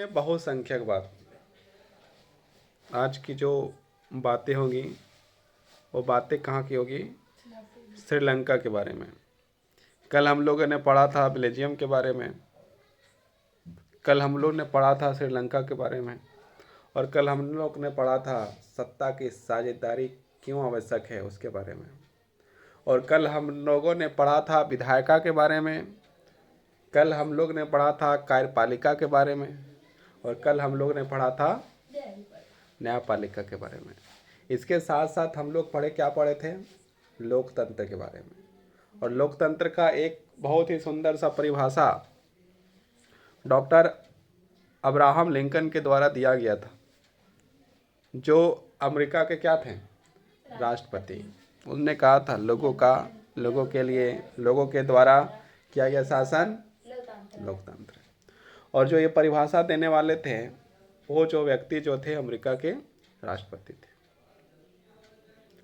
बहुसंख्यकवाद। आज की जो बातें होंगी वो बातें कहाँ की होगी? श्रीलंका के बारे में। कल हम लोगों ने पढ़ा था बेल्जियम के बारे में, कल हम लोग ने पढ़ा था श्रीलंका के बारे में, और कल हम लोग ने पढ़ा था सत्ता की साझेदारी क्यों आवश्यक है उसके बारे में, और कल हम लोगों ने पढ़ा था विधायिका के बारे में, कल हम लोग ने पढ़ा था कार्यपालिका के बारे में, और कल हम लोग ने पढ़ा था न्यायपालिका के बारे में। इसके साथ साथ हम लोग क्या पढ़े थे? लोकतंत्र के बारे में। और लोकतंत्र का एक बहुत ही सुंदर सा परिभाषा डॉक्टर अब्राहम लिंकन के द्वारा दिया गया था, जो अमेरिका के क्या थे? राष्ट्रपति। उन्होंने कहा था लोगों के लिए, लोगों के द्वारा किया गया शासन लोकतंत्र। और जो ये परिभाषा देने वाले थे वो जो व्यक्ति जो थे अमेरिका के राष्ट्रपति थे।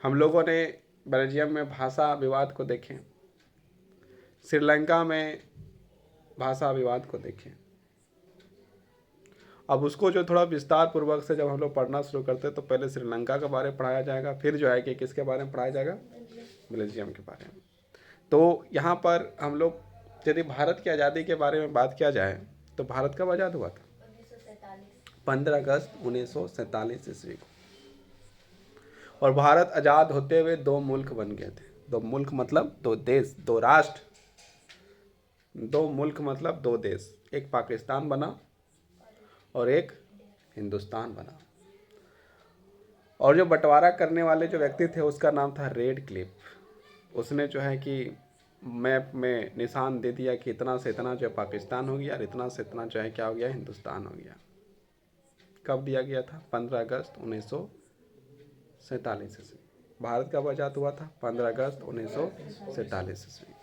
हम लोगों ने बेल्जियम में भाषा विवाद को देखें, श्रीलंका में भाषा विवाद को देखें। अब उसको जो थोड़ा विस्तार पूर्वक से जब हम लोग पढ़ना शुरू करते हैं तो पहले श्रीलंका के बारे में पढ़ाया जाएगा, फिर जो है कि किसके बारे में पढ़ाया जाएगा? बेल्जियम के बारे में। तो यहाँ पर हम लोग यदि भारत की आज़ादी के बारे में बात किया जाए तो भारत कब आज़ाद हुआ था? 15 अगस्त 1947 ईस्वी को। और भारत आज़ाद होते हुए दो मुल्क बन गए थे। दो मुल्क मतलब दो देश, दो राष्ट्र। दो मुल्क मतलब दो देश, एक पाकिस्तान बना और एक हिंदुस्तान बना। और जो बंटवारा करने वाले जो व्यक्ति थे उसका नाम था रेड क्लिफ। उसने जो है कि मैप में निशान दे दिया कि इतना से इतना जो पाकिस्तान हो गया और इतना से इतना जो है क्या हो गया? हिंदुस्तान हो गया। कब दिया गया था? 15 अगस्त 1947 ईस्वी। भारत कब आज़ाद हुआ था? 15 अगस्त 1947 ईस्वी।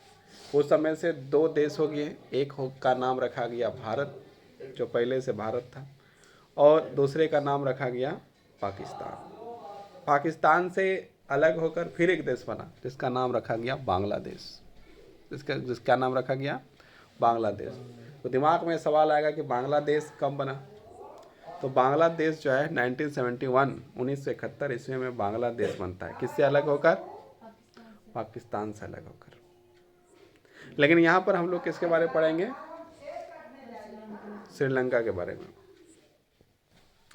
उस समय से दो देश हो गए, एक का नाम रखा गया भारत, जो पहले से भारत था, और दूसरे का नाम रखा गया पाकिस्तान। पाकिस्तान से अलग होकर फिर एक देश बना जिसका नाम रखा गया बांग्लादेश। जिसका नाम रखा गया बांग्लादेश। तो दिमाग में सवाल आएगा कि बांग्लादेश कब बना? तो बांग्लादेश जो है 1971 ईस्वी में बांग्लादेश बनता है। किससे अलग होकर? पाकिस्तान से अलग होकर। लेकिन यहाँ पर हम लोग किसके बारे में पढ़ेंगे? श्रीलंका के बारे में।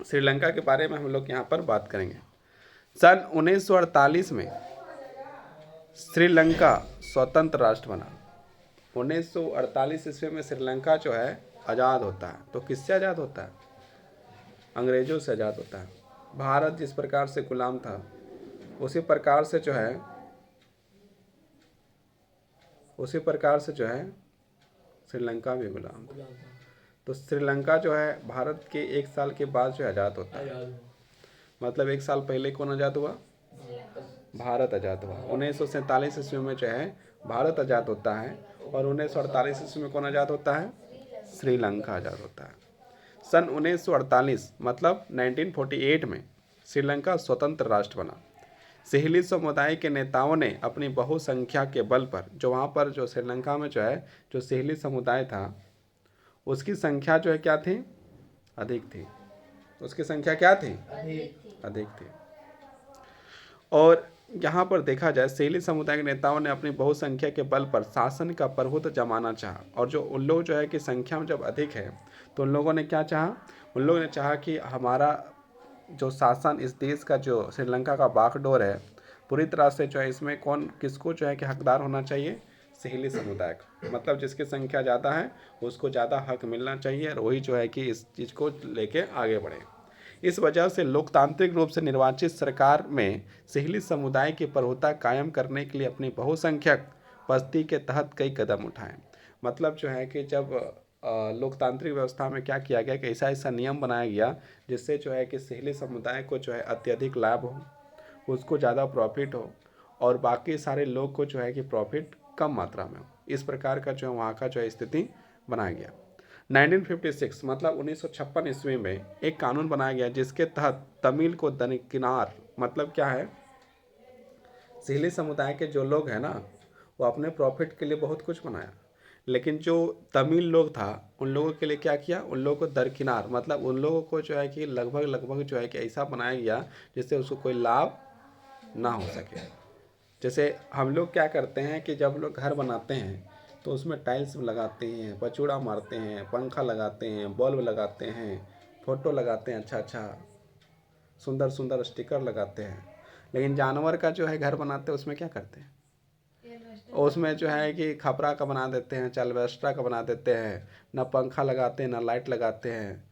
श्रीलंका के बारे में हम लोग यहाँ पर बात करेंगे। सन 1948 में श्रीलंका स्वतंत्र राष्ट्र बना। 1948 ईस्वी में श्रीलंका जो है आज़ाद होता है। तो किससे आज़ाद होता है? अंग्रेजों से आज़ाद होता है। भारत जिस प्रकार से गुलाम था उसी प्रकार से जो है श्रीलंका भी गुलाम था। तो श्रीलंका जो है भारत के एक साल के बाद जो आज़ाद होता है। मतलब एक साल पहले कौन आज़ाद हुआ? भारत आज़ाद हुआ। 1947 ईस्वी में जो है भारत आज़ाद होता है, और 1948 ईस्वी में कौन आज़ाद होता है? श्रीलंका आज़ाद होता है। सन 1948 मतलब 1948 में श्रीलंका स्वतंत्र राष्ट्र बना। सहेली समुदाय के नेताओं ने अपनी बहुसंख्या के बल पर, जो वहाँ पर जो श्रीलंका में जो है जो सहेली समुदाय था उसकी संख्या जो है क्या थी? अधिक थी। उसकी संख्या क्या थी? अधिक थी। और यहाँ पर देखा जाए सहेली समुदाय के नेताओं ने अपनी बहुसंख्या के बल पर शासन का प्रभुत्व जमाना चाहा। और जो उन लोग जो है कि संख्या में जब अधिक है तो उन लोगों ने क्या चाहा? उन लोगों ने चाहा कि हमारा जो शासन, इस देश का जो श्रीलंका का बागडोर है, पूरी तरह से जो है इसमें कौन किसको जो है कि हकदार होना चाहिए? सहेली समुदाय का। मतलब जिसकी संख्या ज़्यादा है उसको ज़्यादा हक मिलना चाहिए, और वही जो है कि इस चीज़ को लेके आगे बढ़े। इस वजह से लोकतांत्रिक रूप से निर्वाचित सरकार में सहेली समुदाय की प्रभुता कायम करने के लिए अपनी बहुसंख्यक बस्ती के तहत कई कदम उठाए। मतलब जो है कि जब लोकतांत्रिक व्यवस्था में क्या किया गया कि ऐसा नियम बनाया गया जिससे जो है कि सहेली समुदाय को जो है अत्यधिक लाभ हो, उसको ज़्यादा प्रॉफिट हो, और बाकी सारे लोग को जो है कि प्रॉफिट कम मात्रा में हो। इस प्रकार का जो है वहाँ का जो है स्थिति बनाया गया। 1956 मतलब 1956 ईस्वी में एक कानून बनाया गया जिसके तहत तमिल को दनिकिनार, मतलब क्या है? सहेली समुदाय के जो लोग हैं ना वो अपने प्रॉफिट के लिए बहुत कुछ बनाया, लेकिन जो तमिल लोग था उन लोगों के लिए क्या किया, उन लोगों को दरकिनार, मतलब उन लोगों को जो है कि लगभग लगभग जो है कि ऐसा बनाया गया जिससे उसको कोई लाभ ना हो सके। जैसे हम लोग क्या करते हैं कि जब लोग घर बनाते हैं तो उसमें टाइल्स लगाते हैं, पचूड़ा मारते हैं, पंखा लगाते हैं, बल्ब लगाते हैं, फोटो लगाते हैं, अच्छा अच्छा सुंदर सुंदर स्टिकर लगाते हैं। लेकिन जानवर का जो है घर बनाते हैं उसमें क्या करते हैं, उसमें जो है कि खपरा का बना देते हैं, एल्वेस्ट्रा का बना देते हैं, ना पंखा लगाते हैं, ना लाइट लगाते हैं,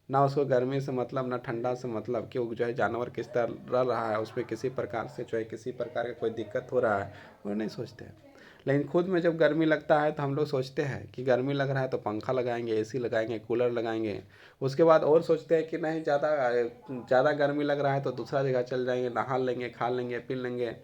ना उसको गर्मी से मतलब, ना ठंडा से मतलब कि वो जो है जानवर किस तरह रह रहा है, उस पर किसी प्रकार से जो है किसी प्रकार का कोई दिक्कत हो रहा है वो नहीं सोचते हैं। लेकिन खुद में जब गर्मी लगता है तो हम लोग सोचते हैं कि गर्मी लग रहा है तो पंखा लगाएंगे, एसी लगाएंगे, कूलर लगाएंगे। उसके बाद और सोचते हैं कि नहीं ज़्यादा गर्मी लग रहा है तो दूसरा जगह चल जाएंगे, नहा लेंगे, खा लेंगे, पी लेंगे,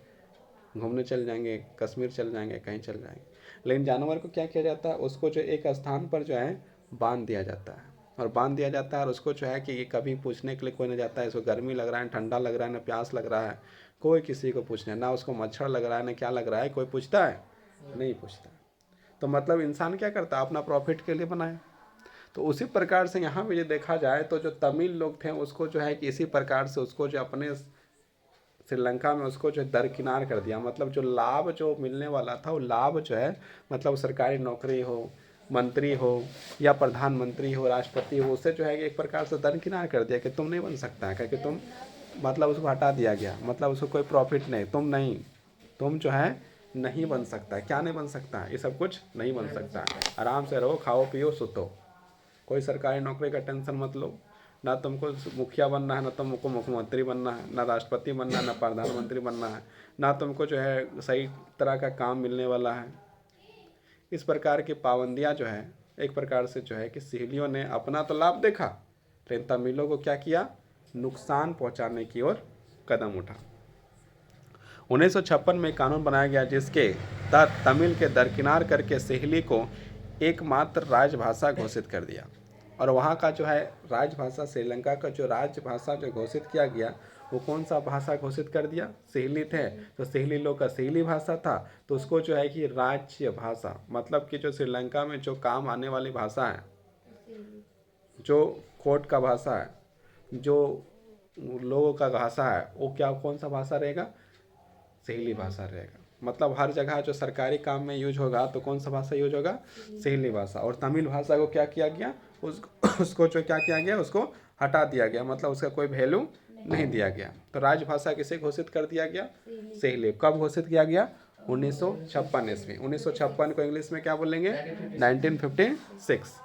घूमने चल जाएंगे, कश्मीर चल जाएंगे, कहीं चल जाएंगे। लेकिन जानवर को क्या किया जाता है, उसको जो एक स्थान पर जो है बांध दिया जाता है, और बांध दिया जाता है, और उसको जो है कि ये कभी पूछने के लिए कोई नहीं जाता है इसको गर्मी लग रहा है, ठंडा लग रहा है, ना प्यास लग रहा है, कोई किसी को पूछने, ना उसको मच्छर लग रहा है, ना क्या लग रहा है, कोई पूछता है नहीं पूछता। तो मतलब इंसान क्या करता है, अपना प्रॉफिट के लिए बनाए। तो उसी प्रकार से यहाँ भी ये देखा जाए तो जो तमिल लोग थे उसको जो है कि इसी प्रकार से उसको जो अपने श्रीलंका में उसको जो दरकिनार कर दिया। मतलब जो लाभ जो मिलने वाला था वो लाभ जो है, मतलब सरकारी नौकरी हो, मंत्री हो या प्रधानमंत्री हो, राष्ट्रपति हो, उससे जो है कि एक प्रकार से दरकिनार कर दिया कि तुम नहीं बन सकता है, क्योंकि तुम मतलब उसको हटा दिया गया, मतलब उसको कोई प्रॉफिट नहीं, तुम जो है नहीं बन सकता। क्या नहीं बन सकता, ये सब कुछ नहीं बन सकता। आराम से रहो, खाओ पियो सुतो, कोई सरकारी नौकरी का टेंशन मत लो। ना तुमको मुखिया बनना है, ना तुमको मुख्यमंत्री बनना है, ना राष्ट्रपति बनना है, ना प्रधानमंत्री बनना है, ना तुमको जो है सही तरह का काम मिलने वाला है। इस प्रकार की पाबंदियां जो है एक प्रकार से जो है कि सिहलियों ने अपना तो लाभ देखा, लेकिन तमिलों को क्या किया, नुकसान पहुंचाने की ओर कदम उठा। 1956 में कानून बनाया गया जिसके तहत तमिल के दरकिनार करके सिहली को एकमात्र राजभाषा घोषित कर दिया। और वहाँ का जो है राजभाषा, श्रीलंका का जो राजभाषा जो घोषित किया गया वो कौन सा भाषा घोषित कर दिया, सिहली थे तो सिहली लोग का सिहली भाषा था, तो उसको जो है कि राज्य भाषा, मतलब कि जो श्रीलंका में जो काम आने वाली भाषा है, जो कोर्ट का भाषा है, जो लोगों का भाषा है, वो क्या कौन सा भाषा रहेगा, सिहली भाषा रहेगा। मतलब हर जगह जो सरकारी काम में यूज होगा तो कौन सा भाषा यूज होगा, सिहली भाषा। और तमिल भाषा को क्या किया गया, उसको जो क्या किया गया, उसको हटा दिया गया, मतलब उसका कोई वैल्यू नहीं दिया गया। तो राजभाषा किसे घोषित कर दिया गया, सिहली। कब घोषित किया गया, 1956 ईस्वी। 1956 को इंग्लिश में क्या बोलेंगे, 1956।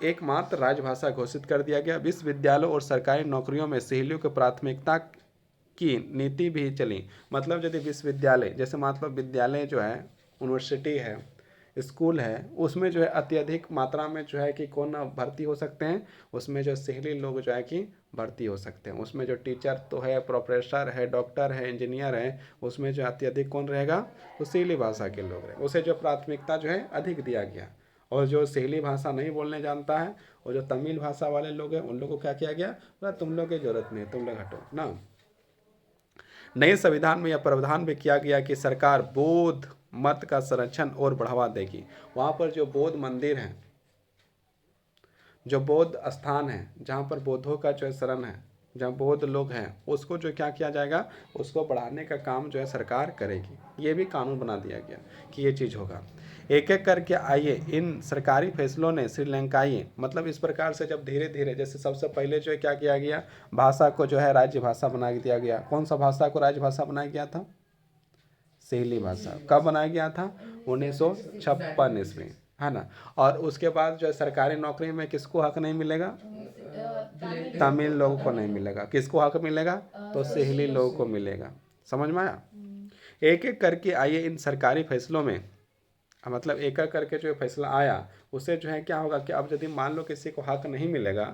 एकमात्र राजभाषा घोषित कर दिया गया। विश्वविद्यालयों और सरकारी नौकरियों में सिहलियों की प्राथमिकता की नीति भी चली। मतलब यदि विश्वविद्यालय, जैसे मतलब विद्यालय जो है, यूनिवर्सिटी है, स्कूल है, उसमें जो है अत्यधिक मात्रा में जो है कि कौन भर्ती हो सकते हैं, उसमें जो सिहली लोग जो है कि भर्ती हो सकते हैं। उसमें जो टीचर तो है, प्रोफेसर है, डॉक्टर है, इंजीनियर है, उसमें जो अत्यधिक कौन रहेगा, तो सिहली भाषा के लोग रहे, उसे जो प्राथमिकता जो है अधिक दिया गया। और जो सिहली भाषा नहीं बोलने जानता है और जो तमिल भाषा वाले लोग हैं उन लोगों को क्या किया गया, तुम लोग की जरूरत नहीं, तुम लोग हटो ना। नए संविधान में यह प्रावधान भी किया गया कि सरकार बौद्ध मत का संरक्षण और बढ़ावा देगी। वहाँ पर जो बौद्ध मंदिर हैं, जो बौद्ध स्थान है, जहाँ पर बौद्धों का जो है शरण है, जहाँ बौद्ध लोग हैं, उसको जो क्या किया जाएगा, उसको बढ़ाने का काम जो है सरकार करेगी। ये भी कानून बना दिया गया कि ये चीज़ होगा। एक एक करके आइए इन सरकारी फैसलों ने श्रीलंकाई, मतलब इस प्रकार से जब धीरे धीरे, जैसे सबसे पहले जो है क्या किया गया, भाषा को जो है राज्य भाषा बना दिया गया। कौन सा भाषा को राजभाषा बनाया गया था, सिहली भाषा। कब बनाया गया था, 1956 ईस्वी, है ना। और उसके बाद जो है सरकारी नौकरी में किसको हक नहीं मिलेगा, तमिल लोगों को नहीं मिलेगा। किसको हक मिलेगा, तो सिहली लोगों को मिलेगा। समझ में आया। एक एक करके आइए इन सरकारी फैसलों में, मतलब एक एक करके जो फैसला आया उससे जो है क्या होगा कि अब यदि मान लो किसी को हक नहीं मिलेगा,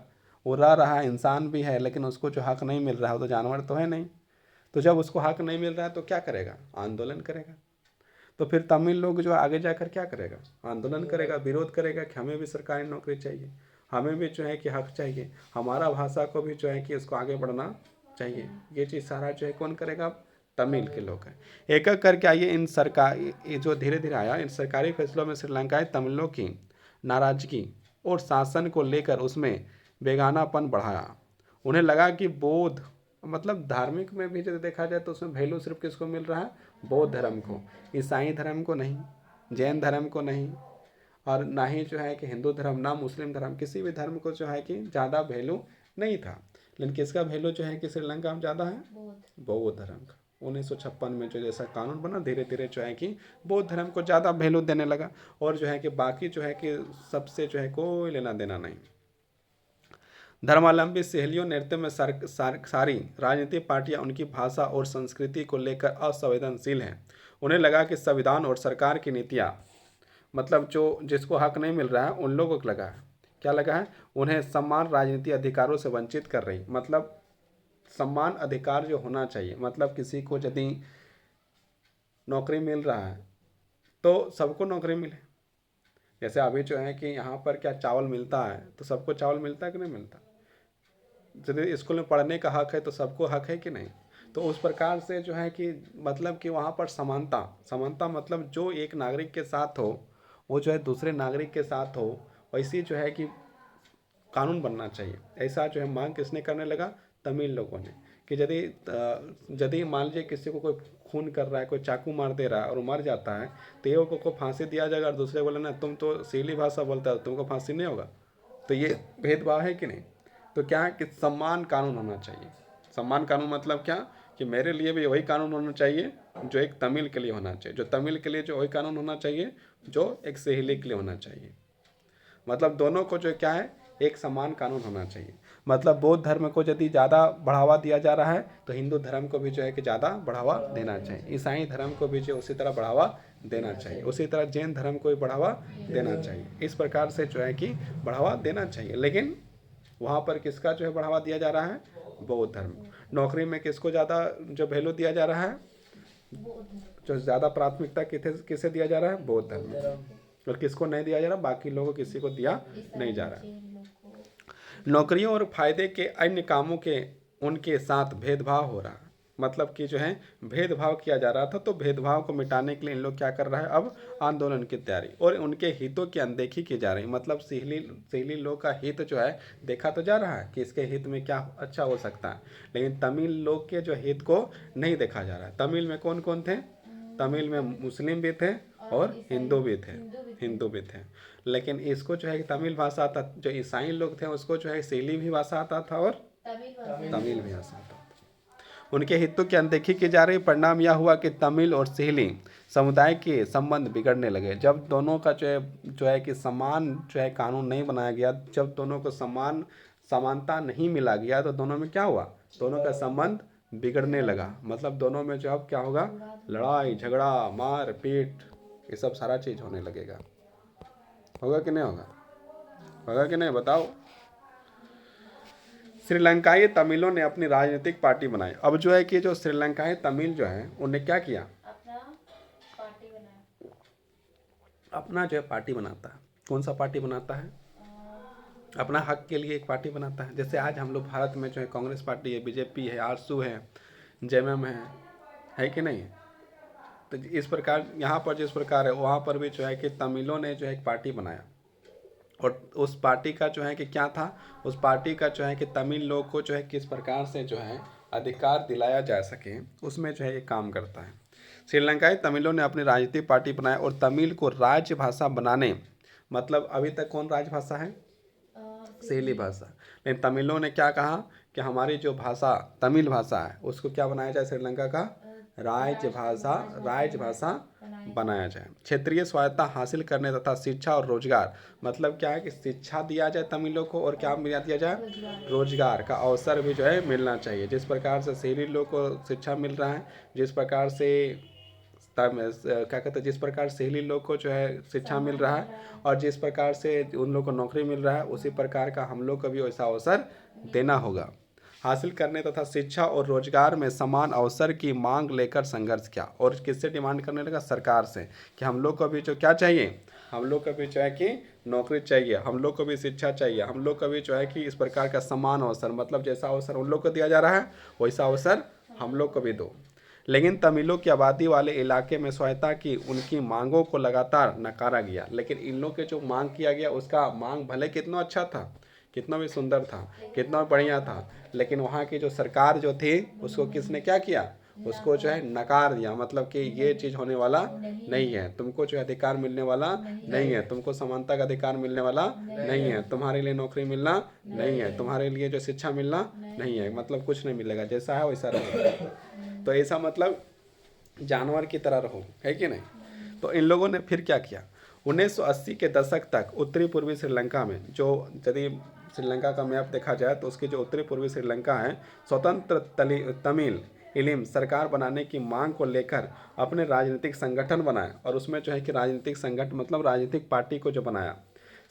वो रह रहा है, इंसान भी है, लेकिन उसको जो हक नहीं मिल रहा है, तो जानवर तो है नहीं, तो जब उसको हक नहीं मिल रहा है तो क्या करेगा, आंदोलन करेगा। तो फिर तमिल लोग जो आगे जाकर क्या करेगा, आंदोलन करेगा, विरोध करेगा कि हमें भी सरकारी नौकरी चाहिए, हमें भी जो है कि हक चाहिए, हमारा भाषा को भी जो है कि उसको आगे बढ़ना चाहिए। ये चीज़ सारा जो है कौन करेगा, तमिल के लोग हैं। एक एक करके आइए इन सरकार ये जो धीरे धीरे आया, इन सरकारी फैसलों में श्रीलंकाई तमिलों की नाराजगी और शासन को लेकर उसमें बेगानापन बढ़ाया। उन्हें लगा कि बौद्ध मतलब धार्मिक में भी यदि देखा जाए तो उसमें वैल्यू सिर्फ किसको मिल रहा है, बौद्ध धर्म को, ईसाई धर्म को नहीं, जैन धर्म को नहीं, और ना ही जो है कि हिंदू धर्म, ना मुस्लिम धर्म, किसी भी धर्म को जो है कि ज़्यादा वैल्यू नहीं था। लेकिन किसका वैल्यू जो है कि श्रीलंका में ज़्यादा है, बौद्ध धर्म का। 1956 में जो जैसा कानून बना, धीरे धीरे जो है कि बौद्ध धर्म को ज़्यादा वैल्यू देने लगा, और जो है कि बाकी जो है कि सबसे जो है कोई लेना देना नहीं। धर्मावलंबी सहेलियों नृत्य में सारी राजनीतिक पार्टियां उनकी भाषा और संस्कृति को लेकर असंवेदनशील हैं। उन्हें लगा कि संविधान और सरकार की नीतियां मतलब जो जिसको हक नहीं मिल रहा है उन लोगों को लगा है, क्या लगा है, उन्हें समान राजनीतिक अधिकारों से वंचित कर रही। मतलब समान अधिकार जो होना चाहिए, मतलब किसी को यदि नौकरी मिल रहा है तो सबको नौकरी मिले। जैसे अभी जो है कि यहाँ पर क्या चावल मिलता है तो सबको चावल मिलता है कि नहीं मिलता, यदि स्कूल में पढ़ने का हक है तो सबको हक है कि नहीं। तो उस प्रकार से जो है कि मतलब कि वहाँ पर समानता, समानता मतलब जो एक नागरिक के साथ हो वो जो है दूसरे नागरिक के साथ हो, वैसी जो है कि कानून बनना चाहिए। ऐसा जो है मांग किसने करने लगा, तमिल लोगों ने, कि यदि मान लीजिए किसी को कोई खून कर रहा है, कोई चाकू मार दे रहा है और वो मर जाता है तो ये को फांसी दिया जाएगा, और दूसरे बोले ना तुम तो सीली भाषा बोलता है तुमको फांसी नहीं होगा। तो ये भेदभाव है कि नहीं। तो क्या है कि सम्मान कानून होना चाहिए। सम्मान कानून मतलब क्या, कि मेरे लिए भी वही कानून होना चाहिए जो एक तमिल के लिए होना चाहिए, जो तमिल के लिए जो वही कानून होना चाहिए जो एक सहेली के लिए होना चाहिए। मतलब दोनों को जो क्या है, एक समान कानून होना चाहिए। मतलब बौद्ध धर्म को यदि ज़्यादा बढ़ावा दिया जा रहा है तो हिंदू धर्म को भी जो है कि ज़्यादा बढ़ावा देना चाहिए, ईसाई धर्म को भी जो उसी तरह बढ़ावा देना चाहिए, उसी तरह जैन धर्म को भी बढ़ावा देना चाहिए। इस प्रकार से जो है कि बढ़ावा देना चाहिए। लेकिन वहाँ पर किसका जो है बढ़ावा दिया जा रहा है, बौद्ध धर्म। नौकरी में किसको ज़्यादा जो वैल्यू दिया जा रहा है, जो ज़्यादा प्राथमिकता किसे दिया जा रहा है, बौद्ध धर्म। और किसको नहीं दिया जा रहा, बाकी लोगों को किसी को दिया नहीं जा रहा। नौकरियों और फायदे के अन्य कामों के उनके साथ भेदभाव हो रहा, मतलब कि जो है भेदभाव किया जा रहा था। तो भेदभाव को मिटाने के लिए इन लोग क्या कर रहा है, अब आंदोलन की तैयारी, और उनके हितों की अनदेखी की जा रही। मतलब सहेली लोग का हित जो है देखा तो जा रहा है कि इसके हित में क्या अच्छा हो सकता है, लेकिन तमिल लोग के जो हित को नहीं देखा जा रहा है। तमिल में कौन कौन थे, तमिल में मुस्लिम भी थे और हिंदू भी थे। लेकिन इसको जो है कि तमिल भाषा आता, जो ईसाई लोग थे उसको जो है सैली भी भाषा आता था और तमिल भी भाषा आता था। उनके हितों की अनदेखी की जा रही। परिणाम यह हुआ कि तमिल और सहेली समुदाय के संबंध बिगड़ने लगे। जब दोनों का जो है कि समान जो है कानून नहीं बनाया गया, जब दोनों को समानता नहीं मिला गया, तो दोनों में क्या हुआ, दोनों का संबंध बिगड़ने लगा। मतलब दोनों में जो अब क्या होगा, लड़ाई झगड़ा मार पीट ये सब सारा चीज़ होने लगेगा। होगा कि नहीं होगा, होगा कि नहीं बताओ। श्रीलंकाई तमिलों ने अपनी राजनीतिक पार्टी बनाई। अब जो है कि जो श्रीलंकाई तमिल जो है उन्हें क्या किया, अपना जो है पार्टी बनाता है। कौन सा पार्टी बनाता है, अपना हक के लिए एक पार्टी बनाता है। जैसे आज हम लोग भारत में जो है कांग्रेस पार्टी है, बीजेपी है, आरसू है, जेएमएम है कि नहीं। तो इस प्रकार यहाँ पर जिस प्रकार है वहाँ पर भी जो है कि तमिलों ने जो है एक पार्टी बनाया, और उस पार्टी का जो है कि क्या था, उस पार्टी का जो है कि तमिल लोग को जो है किस प्रकार से जो है अधिकार दिलाया जा सके, उसमें जो है ये काम करता है। श्रीलंकाई तमिलों ने अपनी राजनीतिक पार्टी बनाई और तमिल को राज्य भाषा बनाने, मतलब अभी तक कौन राजभाषा है, सहेली भाषा। लेकिन तमिलों ने क्या कहा कि हमारी जो भाषा तमिल भाषा है उसको क्या बनाया जाए, श्रीलंका का राजभाषा बनाया जाए। क्षेत्रीय स्वायत्ता हासिल करने तथा शिक्षा और रोजगार, मतलब क्या है कि शिक्षा दिया जाए तमिलों को, और क्या दिया जाए, रोजगार का अवसर भी जो है मिलना चाहिए। जिस प्रकार से शहरी लोग को शिक्षा मिल रहा है, जिस प्रकार से क्या कहते हैं, जिस प्रकार शहरी लोग को जो है शिक्षा मिल रहा है और जिस प्रकार से उन लोग को नौकरी मिल रहा है, उसी प्रकार का हम लोग को भी वैसा अवसर देना होगा। हासिल करने तथा शिक्षा और रोजगार में समान अवसर की मांग लेकर संघर्ष किया। और किससे डिमांड करने लगा, सरकार से, कि हम लोग को भी जो क्या चाहिए, हम लोग को भी जो है कि नौकरी चाहिए, हम लोग को भी शिक्षा चाहिए, हम लोग को भी जो है कि इस प्रकार का समान अवसर, मतलब जैसा अवसर उन लोग को दिया जा रहा है वैसा अवसर हम लोग को भी दो। लेकिन तमिलों की आबादी वाले इलाके में स्वायत्ता की उनकी मांगों को लगातार नकारा गया। लेकिन इन लोग के जो मांग किया गया उसका मांग भले कितना अच्छा था, कितना भी सुंदर था, कितना बढ़िया था, लेकिन वहाँ की जो सरकार जो थी उसको किसने क्या किया, उसको जो है नकार दिया। मतलब कि ये चीज़ होने वाला नहीं है, तुमको जो अधिकार मिलने वाला नहीं है, तुमको समानता का अधिकार मिलने वाला नहीं है, तुम्हारे लिए नौकरी मिलना नहीं है, तुम्हारे लिए जो शिक्षा मिलना नहीं है, मतलब कुछ नहीं मिलेगा, जैसा है वैसा रहेगा। तो ऐसा मतलब जानवर की तरह रहो, है कि नहीं। तो इन लोगों ने फिर क्या किया, 1980 के दशक तक उत्तरी पूर्वी श्रीलंका में, जो यदि श्रीलंका का मैप देखा जाए तो उसकी जो उत्तरी पूर्वी श्रीलंका है, स्वतंत्र तमिल इलिम सरकार बनाने की मांग को लेकर अपने राजनीतिक संगठन बनाए। और उसमें जो है कि राजनीतिक संगठन मतलब राजनीतिक पार्टी को जो बनाया।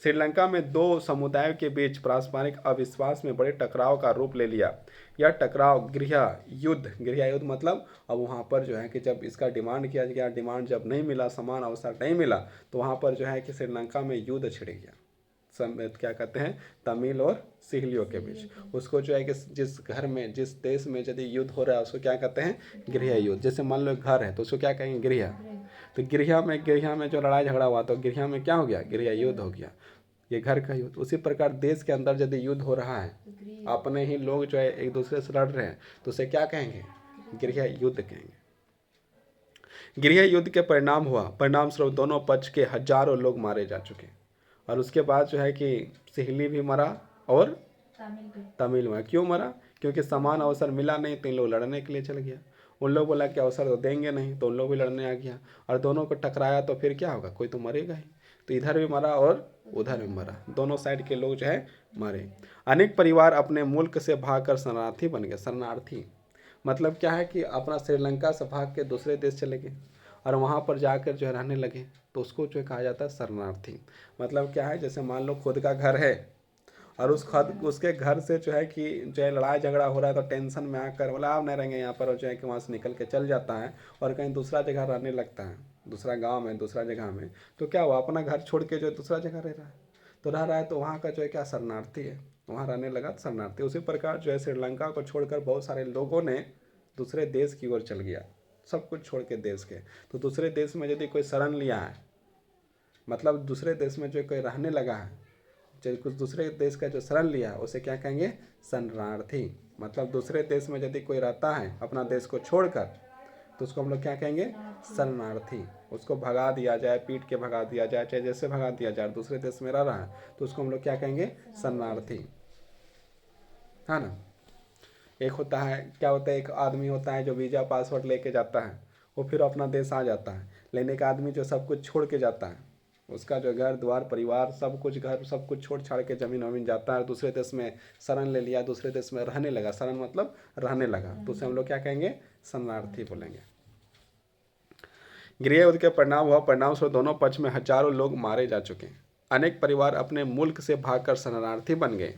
श्रीलंका में दो समुदायों के बीच पारस्परिक अविश्वास में बड़े टकराव का रूप ले लिया। यह टकराव गृह युद्ध मतलब अब वहाँ पर जो है कि जब इसका डिमांड किया गया, डिमांड जब नहीं मिला, समान अवसर नहीं मिला, तो वहाँ पर जो है कि श्रीलंका में युद्ध छिड़ गया। क्या कहते हैं, तमिल और सिहलियों के बीच। उसको जो है कि जिस घर में, जिस देश में यदि युद्ध हो रहा है उसको क्या कहते हैं, गृह युद्ध। जैसे मान लो घर है तो उसको क्या कहेंगे, गृह। तो गृह में जो लड़ाई झगड़ा हुआ तो गृह में क्या हो गया, गृह युद्ध हो गया, ये घर का युद्ध। उसी प्रकार देश के अंदर यदि युद्ध हो रहा है, अपने ही लोग जो है एक दूसरे से लड़ रहे हैं, तो उसे क्या कहेंगे, गृह युद्ध कहेंगे। गृह युद्ध के परिणाम स्वरूप दोनों पक्ष के हजारों लोग मारे जा चुके। और उसके बाद जो है कि सिहली भी मरा और तमिल में। क्यों मरा, क्योंकि समान अवसर मिला नहीं तो इन लोग लड़ने के लिए चल गया। उन लोग बोला कि अवसर तो देंगे नहीं, तो उन लोग भी लड़ने आ गया, और दोनों को टकराया तो फिर क्या होगा, कोई तो मरेगा ही। तो इधर भी मरा और उधर भी मरा, दोनों साइड के लोग जो है मरे। अनेक परिवार अपने मुल्क से भागकर शरणार्थी बन गए। शरणार्थी मतलब क्या है कि अपना श्रीलंका से भाग के दूसरे देश चले गए और वहाँ पर जाकर जो है रहने लगे, तो उसको जो कहा जाता है शरणार्थी। मतलब क्या है, जैसे मान लो खुद का घर है और उसके घर से जो है कि जो है लड़ाई झगड़ा हो रहा है, तो टेंशन में आकर बोला आप नहीं रहेंगे यहाँ पर, और जो है कि वहाँ से निकल के चल जाता है और कहीं दूसरा जगह रहने लगता है, दूसरा गांव में, दूसरा जगह में। तो क्या हुआ, अपना घर छोड़ के जो है दूसरा जगह रह रहा है, तो रह रहा है, तो वहाँ का जो है क्या शरणार्थी है, वहाँ रहने लगा शरणार्थी। उसी प्रकार जो है श्रीलंका को छोड़कर बहुत सारे लोगों ने दूसरे देश की ओर चल गया, सब कुछ छोड़ के देश के। तो दूसरे देश में यदि कोई शरण लिया है, मतलब दूसरे देश में जो कोई रहने लगा है, जो कुछ दूसरे देश का जो शरण लिया है, उसे क्या कहेंगे, शरणार्थी। मतलब दूसरे देश में यदि कोई रहता है अपना देश को छोड़कर, तो उसको हम लोग क्या कहेंगे, शरणार्थी। उसको भगा दिया जाए, पीट के भगा दिया जाए, चाहे जैसे भगा दिया जाए, दूसरे देश में रह रहा है, तो उसको हम लोग क्या कहेंगे, शरणार्थी, है ना। एक होता है, क्या होता है, एक आदमी होता है जो वीज़ा पासपोर्ट लेके जाता है, वो फिर अपना देश आ जाता है। लेकिन एक आदमी जो सब कुछ छोड़ के जाता है, उसका जो घर द्वार परिवार सब कुछ, घर सब कुछ छोड़ छाड़ के ज़मीन वमीन जाता है, दूसरे देश में शरण ले लिया, दूसरे देश में रहने लगा, शरण मतलब रहने लगा, तो उसे हम लोग क्या कहेंगे, शरणार्थी बोलेंगे। गृह युद्ध के परिणाम स्वरूप दोनों पक्ष में हजारों लोग मारे जा चुके। अनेक परिवार अपने मुल्क से भागकर शरणार्थी बन गए।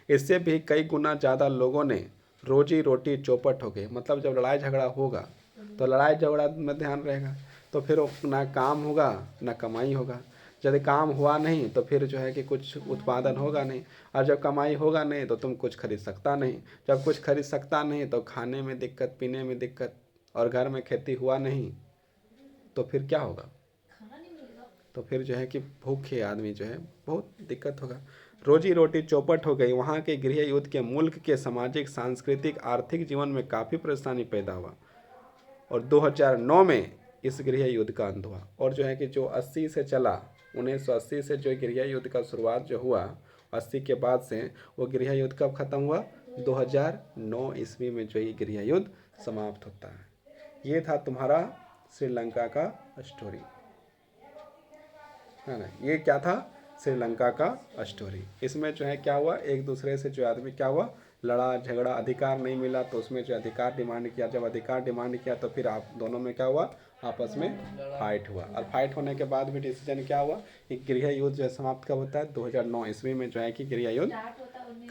इससे भी कई गुना ज़्यादा लोगों ने रोजी रोटी चौपट हो गई। मतलब जब लड़ाई झगड़ा होगा तो लड़ाई झगड़ा में ध्यान रहेगा, तो फिर ना काम होगा ना कमाई होगा। यदि काम हुआ नहीं तो फिर जो है कि कुछ उत्पादन होगा नहीं, और जब कमाई होगा नहीं तो तुम कुछ खरीद सकता नहीं, जब कुछ खरीद सकता नहीं तो खाने में दिक्कत, पीने में दिक्कत, और घर में खेती हुआ नहीं तो फिर क्या होगा, तो फिर जो है कि भूखे आदमी जो है बहुत दिक्कत होगा। रोजी रोटी चौपट हो गई। वहाँ के गृह युद्ध के मुल्क के सामाजिक, सांस्कृतिक, आर्थिक जीवन में काफ़ी परेशानी पैदा हुआ, और 2009 में इस गृह युद्ध का अंत हुआ। और जो है कि जो 80 से चला, 1980 से जो गृह युद्ध का शुरुआत जो हुआ 80 के बाद से, वो गृह युद्ध कब ख़त्म हुआ, 2009 ईस्वी में जो ये गृह युद्ध समाप्त होता है। ये था तुम्हारा श्रीलंका का स्टोरी, है ना। ये क्या था, श्रीलंका का स्टोरी। इसमें जो है क्या हुआ, एक दूसरे से जो आदमी क्या हुआ, लड़ा झगड़ा, अधिकार नहीं मिला तो उसमें जो अधिकार डिमांड किया, जब अधिकार डिमांड किया तो फिर आप दोनों में क्या हुआ, आपस में फाइट हुआ। और फाइट होने के बाद भी डिसीजन क्या हुआ कि गृह युद्ध जो है समाप्त कब होता है, 2009 ईस्वी में जो है कि गृह युद्ध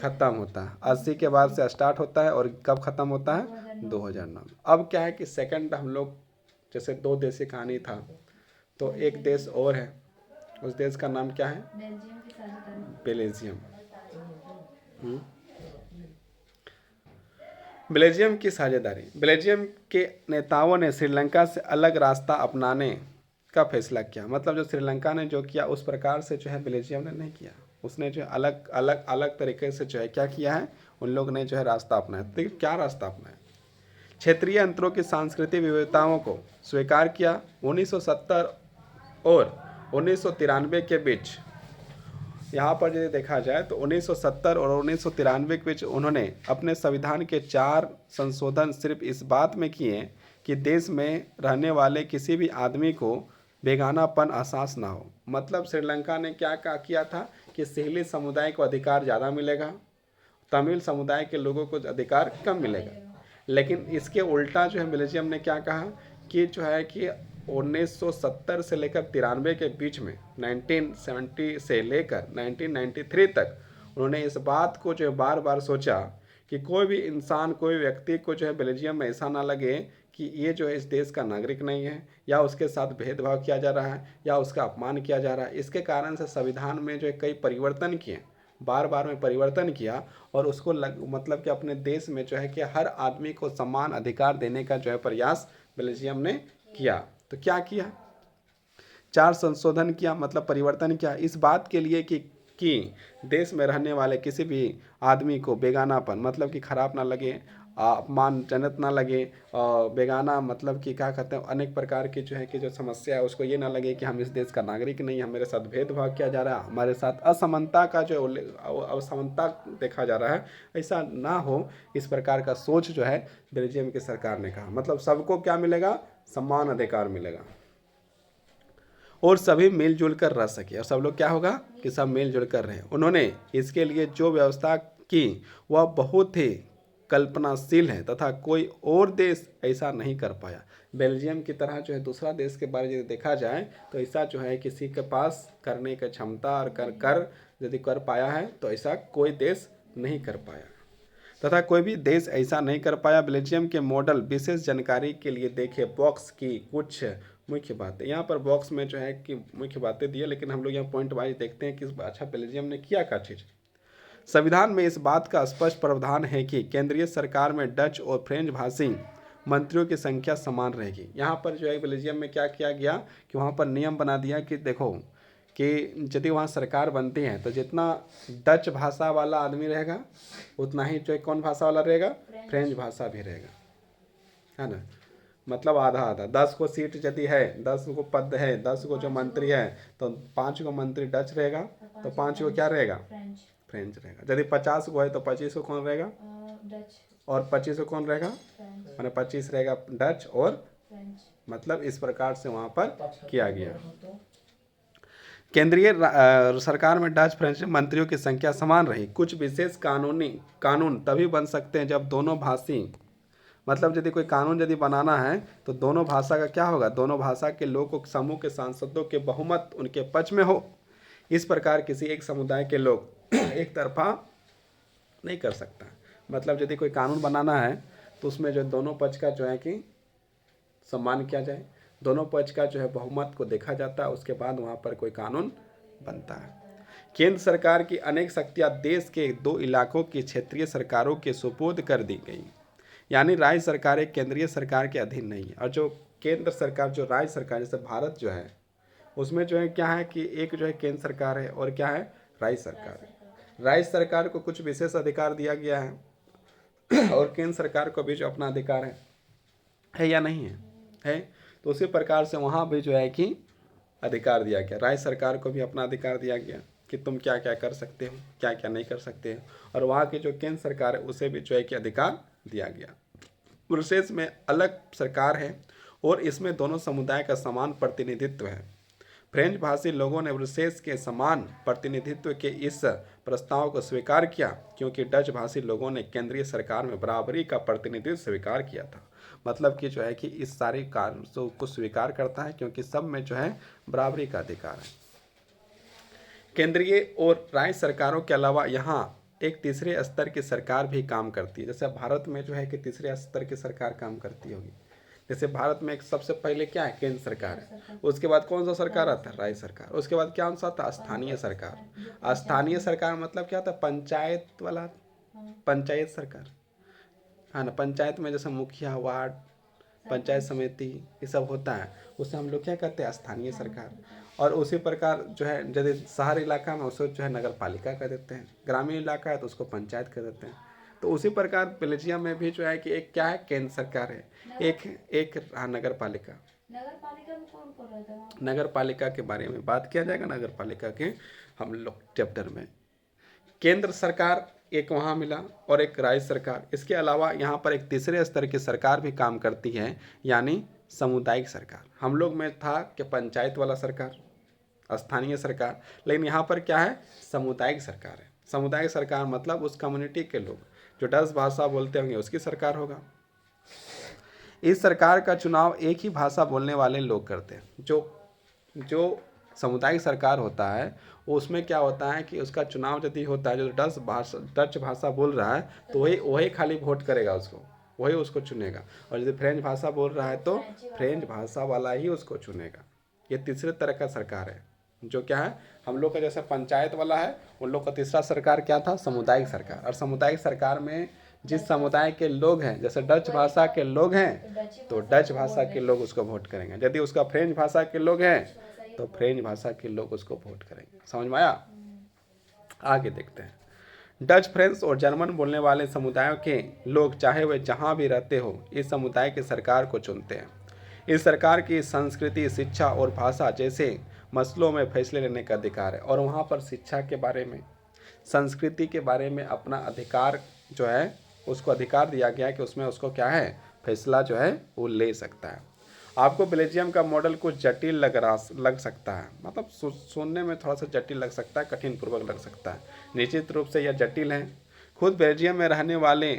खत्म होता है। 80 के बाद से स्टार्ट होता है और कब खत्म होता है, 2009। अब क्या है कि सेकंड हम लोग, जैसे दो देशी कहानी था, तो एक देश और है, उस देश का नाम क्या है, बेल्जियम। बेल्जियम की साझेदारी। बेल्जियम के नेताओं ने श्रीलंका से अलग रास्ता अपनाने का फैसला किया। मतलब जो श्रीलंका ने जो किया उस प्रकार से जो है बेल्जियम ने नहीं किया, उसने जो अलग अलग अलग तरीके से जो है क्या किया है, उन लोग ने जो है रास्ता अपनाया। तो क्या रास्ता अपनाया? क्षेत्रीय अंतरों की सांस्कृतिक विविधताओं को स्वीकार किया। 1970 और 1993 के बीच, यहाँ पर यदि देखा जाए तो 1970 और 1993 के बीच उन्होंने अपने संविधान के 4 संशोधन सिर्फ इस बात में किए कि देश में रहने वाले किसी भी आदमी को बेगानापन एहसास ना हो। मतलब श्रीलंका ने क्या किया था कि सिंहली समुदाय को अधिकार ज़्यादा मिलेगा, तमिल समुदाय के लोगों को अधिकार कम मिलेगा। लेकिन इसके उल्टा जो है बेल्जियम ने क्या कहा कि जो है कि 1970 से लेकर 93 के बीच में, 1970 से लेकर 1993 तक उन्होंने इस बात को जो है बार बार सोचा कि कोई भी इंसान, कोई व्यक्ति को जो है बेल्जियम में ऐसा ना लगे कि ये जो है इस देश का नागरिक नहीं है, या उसके साथ भेदभाव किया जा रहा है, या उसका अपमान किया जा रहा है। इसके कारण से संविधान में जो है कई परिवर्तन किए, बार बार में परिवर्तन किया, और उसको मतलब कि अपने देश में जो है कि हर आदमी को समान अधिकार देने का जो है प्रयास बेल्जियम ने किया। तो क्या किया? 4 संशोधन किया, मतलब परिवर्तन किया इस बात के लिए कि देश में रहने वाले किसी भी आदमी को बेगानापन, मतलब कि खराब ना लगे, अपमानजनक ना लगे, बेगाना मतलब कि क्या कहते हैं, अनेक प्रकार की जो है कि जो समस्या है उसको ये ना लगे कि हम इस देश का नागरिक नहीं, हमारे साथ भेदभाव किया जा रहा है, हमारे साथ असमानता का जो असमानता देखा जा रहा है, ऐसा ना हो। इस प्रकार का सोच जो है बेल्जियम की सरकार ने कहा। मतलब सबको क्या मिलेगा? समान अधिकार मिलेगा, और सभी मिलजुल कर रह सके। और सब लोग क्या होगा कि सब मिलजुल कर रहे हैं। उन्होंने इसके लिए जो व्यवस्था की वह बहुत ही कल्पनाशील है तथा कोई और देश ऐसा नहीं कर पाया। बेल्जियम की तरह जो है दूसरा देश के बारे में देखा जाए तो ऐसा जो है किसी के पास करने की क्षमता और कर यदि कर पाया है तो ऐसा कोई देश नहीं कर पाया, तथा कोई भी देश ऐसा नहीं कर पाया। बेल्जियम के मॉडल विशेष जानकारी के लिए देखें बॉक्स की कुछ मुख्य बातें। यहाँ पर बॉक्स में जो है कि मुख्य बातें दी है, लेकिन हम लोग यहाँ पॉइंट वाइज देखते हैं कि अच्छा बेल्जियम ने किया क्या चीज़। संविधान में इस बात का स्पष्ट प्रावधान है कि केंद्रीय सरकार में डच और फ्रेंच भाषी मंत्रियों की संख्या समान रहेगी। यहाँ पर जो है बेल्जियम में क्या किया गया कि वहाँ पर नियम बना दिया कि देखो कि यदि वहाँ सरकार बनती है तो जितना डच भाषा वाला आदमी रहेगा उतना ही जो है कौन भाषा वाला रहेगा? फ्रेंच भाषा भी रहेगा, है ना। मतलब आधा आधा, 10 को सीट यदि है, 10 को पद है, 10 को जो मंत्री है तो 5 को मंत्री डच रहेगा, तो 5 को क्या रहेगा? फ्रेंच रहेगा। यदि 50 को है तो 25 को कौन रहेगा? डच। और 25 को कौन रहेगा? मैंने 25 रहेगा डच और मतलब इस प्रकार से वहाँ पर किया गया। केंद्रीय सरकार में डच फ्रेंच मंत्रियों की संख्या समान रही। कुछ विशेष कानून तभी बन सकते हैं जब दोनों भाषी, मतलब यदि कोई कानून यदि बनाना है तो दोनों भाषा का क्या होगा? दोनों भाषा के लोगों के समूह के सांसदों के बहुमत उनके पक्ष में हो। इस प्रकार किसी एक समुदाय के लोग एक तरफा नहीं कर सकता। मतलब यदि कोई कानून बनाना है तो उसमें जो दोनों पक्ष का जो है कि सम्मान किया जाए, दोनों पक्ष का जो है बहुमत को देखा जाता है, उसके बाद वहाँ पर कोई कानून बनता है। केंद्र सरकार की अनेक शक्तियाँ देश के 2 इलाकों की क्षेत्रीय सरकारों के सुपुर्द कर दी गई। यानी राज्य सरकारें केंद्रीय सरकार के अधीन नहीं है, और जो केंद्र सरकार, जो राज्य सरकार, जैसे भारत जो है उसमें जो है क्या है कि एक जो है केंद्र सरकार है और क्या है? राज्य सरकार है। राज्य सरकार को कुछ विशेष अधिकार दिया गया है और केंद्र सरकार को भी जो अपना अधिकार है या नहीं है? तो उसी प्रकार से वहाँ भी जो है कि अधिकार दिया गया। राज्य सरकार को भी अपना अधिकार दिया गया कि तुम क्या क्या कर सकते हो, क्या क्या नहीं कर सकते हो, और वहाँ की जो केंद्र सरकार है उसे भी जो है कि अधिकार दिया गया। ब्रुसेल्स में अलग सरकार है और इसमें दोनों समुदाय का समान प्रतिनिधित्व है। फ्रेंच भाषी लोगों ने ब्रुसेल्स के समान प्रतिनिधित्व के इस प्रस्ताव को स्वीकार किया क्योंकि डच भाषी लोगों ने केंद्रीय सरकार में बराबरी का प्रतिनिधित्व स्वीकार किया था। मतलब कि जो है कि इस सारे कार्यों को स्वीकार करता है क्योंकि सब में जो है बराबरी का अधिकार है। केंद्रीय और राज्य सरकारों के अलावा यहाँ एक तीसरे स्तर की सरकार भी काम करती है। जैसे भारत में जो है कि तीसरे स्तर की सरकार काम करती होगी। जैसे भारत में एक सबसे पहले क्या है? केंद्र सरकार है, उसके बाद कौन सा सरकार आता है? राज्य सरकार, उसके बाद क्या सा आता? स्थानीय सरकार। स्थानीय सरकार मतलब क्या होता है? पंचायत वाला, पंचायत सरकार हाँ ना, पंचायत में जैसे मुखिया, वार्ड, पंचायत समिति, ये सब होता है, उससे हम लोग क्या कहते हैं, स्थानीय सरकार। और उसी प्रकार जो है यदि शहर इलाका में उसको जो है नगर पालिका कह देते हैं, ग्रामीण इलाका है तो उसको पंचायत कह देते हैं। तो उसी प्रकार बेल्जियम में भी जो है कि एक क्या है, केंद्र सरकार है, एक एक हाँ, नगर पालिका। नगर पालिका में कौन कौन रहता है वहाँ? नगर पालिका के बारे में बात किया जाएगा, नगर पालिका के हम लोग चैप्टर में। केंद्र सरकार एक वहाँ मिला और एक राज्य सरकार। इसके अलावा यहाँ पर एक तीसरे स्तर की सरकार भी काम करती है, यानी सामुदायिक सरकार। हम लोग में था कि पंचायत वाला सरकार, स्थानीय सरकार, लेकिन यहाँ पर क्या है, सामुदायिक सरकार है। सामुदायिक सरकार मतलब उस कम्युनिटी के लोग जो 10 भाषा बोलते होंगे उसकी सरकार होगा। इस सरकार का चुनाव एक ही भाषा बोलने वाले लोग करते हैं। जो सामुदायिक सरकार होता है उसमें क्या होता है कि उसका चुनाव यदि होता है, जो डच भाषा बोल रहा है तो वही खाली वोट करेगा उसको, वही उसको चुनेगा। और यदि फ्रेंच भाषा बोल रहा है तो फ्रेंच भाषा वाला ही उसको चुनेगा। ये तीसरे तरह का सरकार है, जो क्या है, हम लोग का जैसे पंचायत वाला है, उन लोग का तीसरा सरकार क्या था, सामुदायिक सरकार। और सामुदायिक सरकार में जिस समुदाय के लोग हैं, जैसे डच भाषा के लोग हैं तो डच भाषा के लोग उसको वोट करेंगे। यदि उसका फ्रेंच भाषा के लोग हैं तो फ्रेंच भाषा के लोग उसको वोट करेंगे। समझ में आया? आगे देखते हैं। डच, फ्रेंच और जर्मन बोलने वाले समुदायों के लोग चाहे वे जहाँ भी रहते हो, इस समुदाय की सरकार को चुनते हैं। इस सरकार की संस्कृति, शिक्षा और भाषा जैसे मसलों में फैसले लेने का अधिकार है। और वहाँ पर शिक्षा के बारे में, संस्कृति के बारे में अपना अधिकार जो है उसको अधिकार दिया गया है कि उसमें उसको क्या है, फैसला जो है वो ले सकता है। आपको बेल्जियम का मॉडल कुछ जटिल लग सकता है, मतलब सुनने में थोड़ा सा जटिल लग सकता है, कठिन पूर्वक लग सकता है। निश्चित रूप से यह जटिल है। खुद बेल्जियम में रहने वाले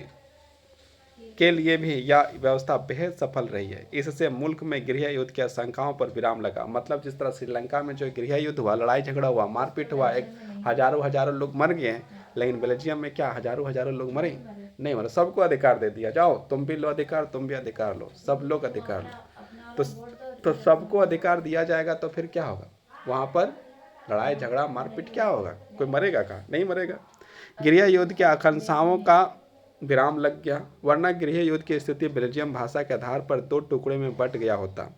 के लिए भी यह व्यवस्था बेहद सफल रही है। इससे मुल्क में गृह युद्ध की आशंकाओं पर विराम लगा। मतलब जिस तरह श्रीलंका में जो गृह युद्ध हुआ, लड़ाई झगड़ा हुआ, मारपीट हुआ, एक हजारों लोग मर गए, लेकिन बेल्जियम में क्या हजारों लोग मरे नहीं मरे, सबको अधिकार दे दिया, जाओ तुम भी लो अधिकार, तुम भी अधिकार लो, सब लोग अधिकार लो। तो सबको अधिकार दिया जाएगा तो फिर क्या होगा, वहाँ पर लड़ाई झगड़ा मारपीट क्या होगा, कोई मरेगा का नहीं मरेगा। गृह युद्ध की आकांक्षाओं का विराम लग गया, वरना गृह युद्ध की स्थिति बेल्जियम भाषा के आधार पर 2 टुकड़े में बंट गया होता।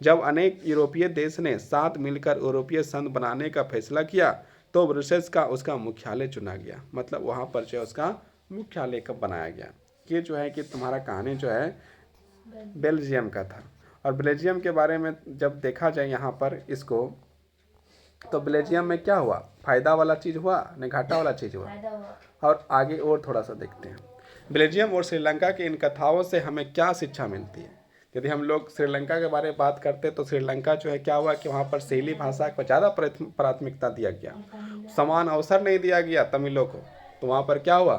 जब अनेक यूरोपीय देश ने साथ मिलकर यूरोपीय संघ बनाने का फैसला किया तो ब्रुसेल्स का उसका मुख्यालय चुना गया। मतलब वहाँ पर जो उसका मुख्यालय कब बनाया गया। ये जो है कि तुम्हारा कहानी जो है बेल्जियम का था। और बेल्जियम के बारे में जब देखा जाए यहाँ पर इसको, तो बेल्जियम में क्या हुआ, फायदा वाला चीज़ हुआ नहीं घाटा वाला चीज़ हुआ। और आगे और थोड़ा सा देखते हैं बेल्जियम और श्रीलंका की इन कथाओं से हमें क्या शिक्षा मिलती है। यदि हम लोग श्रीलंका के बारे में बात करते हैं तो श्रीलंका जो है क्या हुआ कि वहाँ पर शैली भाषा को ज़्यादा प्राथमिकता दिया गया, समान अवसर नहीं दिया गया तमिलों को। तो वहाँ पर क्या हुआ,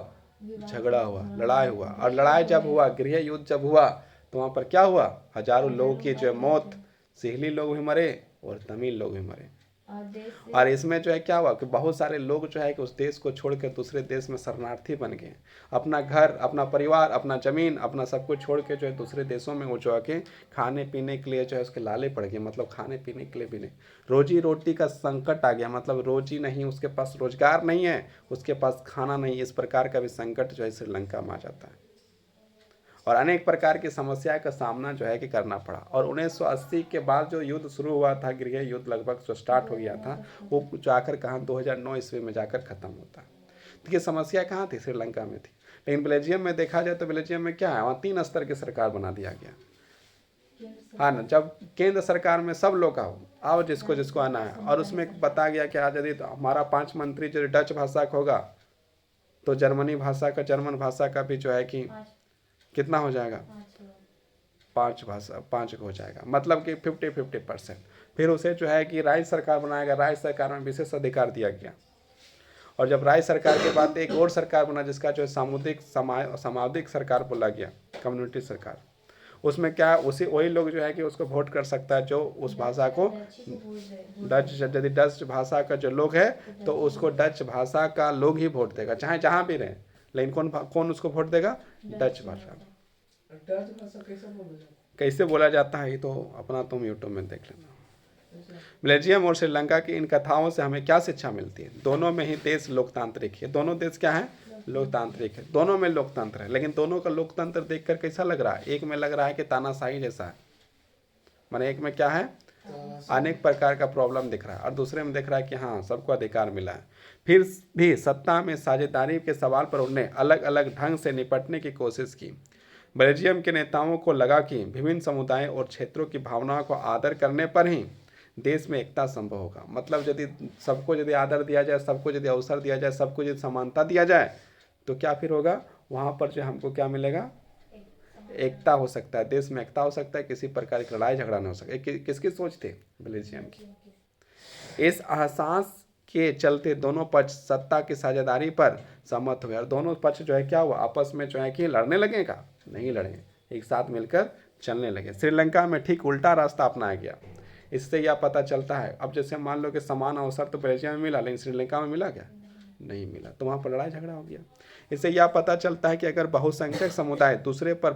झगड़ा हुआ, लड़ाई हुआ। और लड़ाई जब हुआ, गृह युद्ध जब हुआ तो वहाँ पर क्या हुआ, हजारों लोगों की जो है मौत, सिहली लोग भी मरे और तमिल लोग भी मरे। और इसमें जो है क्या हुआ कि बहुत सारे लोग जो है कि उस देश को छोड़कर दूसरे देश में शरणार्थी बन गए। अपना घर, अपना परिवार, अपना ज़मीन, अपना सब कुछ छोड़ के जो है दूसरे देशों में वो जो आके खाने पीने के लिए जो है उसके लाले पड़ गए। मतलब खाने पीने के लिए भी नहीं, रोजी रोटी का संकट आ गया। मतलब रोजी नहीं, उसके पास रोजगार नहीं है, उसके पास खाना नहीं, इस प्रकार का भी संकट जो है श्रीलंका में आ जाता है। और अनेक प्रकार की समस्या का सामना जो है कि करना पड़ा। और 1980 के बाद जो युद्ध शुरू हुआ था, गृह युद्ध लगभग जो स्टार्ट हो गया था, वो जाकर कहाँ 2009 ईस्वी में जाकर ख़त्म होता है। तो ये समस्या कहाँ थी, श्रीलंका में थी। लेकिन बेल्जियम में देखा जाए तो बेल्जियम में क्या है, वहाँ 3 स्तर की सरकार बना दिया गया। हाँ ना, जब केंद्र सरकार में सब लोग आओ जिसको जिसको आना है। और उसमें बता गया कि आज यदि तो हमारा 5 मंत्री जो डच भाषा का होगा तो जर्मन भाषा का भी जो है कि कितना हो जाएगा, 5 हो जाएगा। मतलब कि 50-50%। फिर उसे जो है कि राज्य सरकार बनाएगा, राज्य सरकार में विशेष अधिकार दिया गया। और जब राज्य सरकार के बाद एक और सरकार बना जिसका जो है सामुदायिक सरकार बोला गया, कम्युनिटी सरकार। उसमें क्या उसी वही लोग जो है कि उसको वोट कर सकता है जो उस भाषा को यदि डच भाषा का जो लोग है तो उसको डच भाषा का लोग ही वोट देगा, चाहे जहाँ भी रहे। लेकिन कौन उसको वोट देगा, डच भाषा। कैसे बोला जाता है ये तो अपना तुम यूट्यूब में देख लेना। बेल्जियम और श्रीलंका की इन कथाओं से हमें क्या शिक्षा मिलती है? दोनों में ही देश लोकतांत्रिक है। दोनों देश क्या है? लोकतांत्रिक है। दोनों में लोकतंत्र है, लेकिन दोनों का लोकतंत्र देखकर कैसा लग रहा है? एक में लग रहा है कि तानाशाही जैसा है, माने एक में क्या है? अनेक प्रकार का प्रॉब्लम दिख रहा है, और दूसरे में दिख रहा है कि हाँ सबको अधिकार मिला है। फिर भी सत्ता में साझेदारी के सवाल पर उन्होंने अलग अलग ढंग से निपटने की कोशिश की। बेल्जियम के नेताओं को लगा कि विभिन्न समुदायों और क्षेत्रों की भावनाओं को आदर करने पर ही देश में एकता संभव होगा। मतलब यदि सबको यदि आदर दिया जाए, सबको यदि अवसर दिया जाए, सबको यदि समानता दिया जाए, तो क्या फिर होगा? वहाँ पर जो हमको क्या मिलेगा? एकता हो सकता है, देश में एकता हो सकता है, किसी प्रकार की लड़ाई झगड़ा नहीं हो सकता। किसकी सोच थी? बेल्जियम की। इस एहसास के चलते दोनों पक्ष सत्ता की साझेदारी पर सहमत हुए, और दोनों पक्ष जो है क्या हुआ? आपस में जो है कि लड़ने लगेगा? नहीं लड़े, एक साथ मिलकर चलने लगे। श्रीलंका में ठीक उल्टा रास्ता अपनाया गया। इससे यह पता चलता है, अब जैसे मान लो कि समान अवसर तो बेल्जियम में मिला, लेकिन श्रीलंका में मिला क्या? नहीं मिला, तो वहाँ पर लड़ाई झगड़ा हो गया। इससे यह पता चलता है कि अगर बहुसंख्यक समुदाय दूसरे पर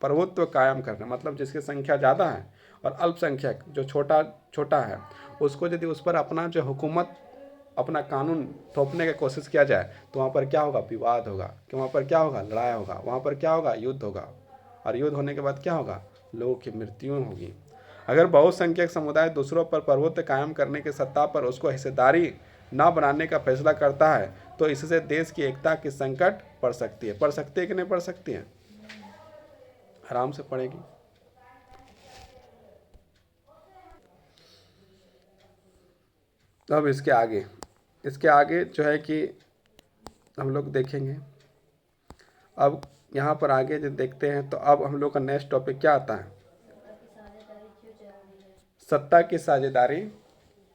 प्रभुत्व कायम करना, मतलब जिसकी संख्या ज़्यादा है, और अल्पसंख्यक जो छोटा छोटा है, उसको यदि उस पर अपना जो हुकूमत, अपना कानून थोपने की कोशिश किया जाए, तो वहाँ पर क्या होगा? विवाद होगा। कि वहाँ पर क्या होगा? लड़ाई होगा। वहाँ पर क्या होगा? युद्ध होगा। और युद्ध होने के बाद क्या होगा? लोगों की मृत्यु होगी। अगर बहुसंख्यक समुदाय दूसरों पर प्रभुत्व कायम करने की सत्ता पर उसको हिस्सेदारी न बनाने का फैसला करता है, तो इससे देश की एकता की संकट पड़ सकती है। पड़ सकती है कि नहीं पड़ सकती है? आराम से पड़ेगी। अब इसके आगे जो है कि हम लोग देखेंगे। अब यहाँ पर आगे जब देखते हैं, तो अब हम लोग का नेक्स्ट टॉपिक क्या आता है? सत्ता की साझेदारी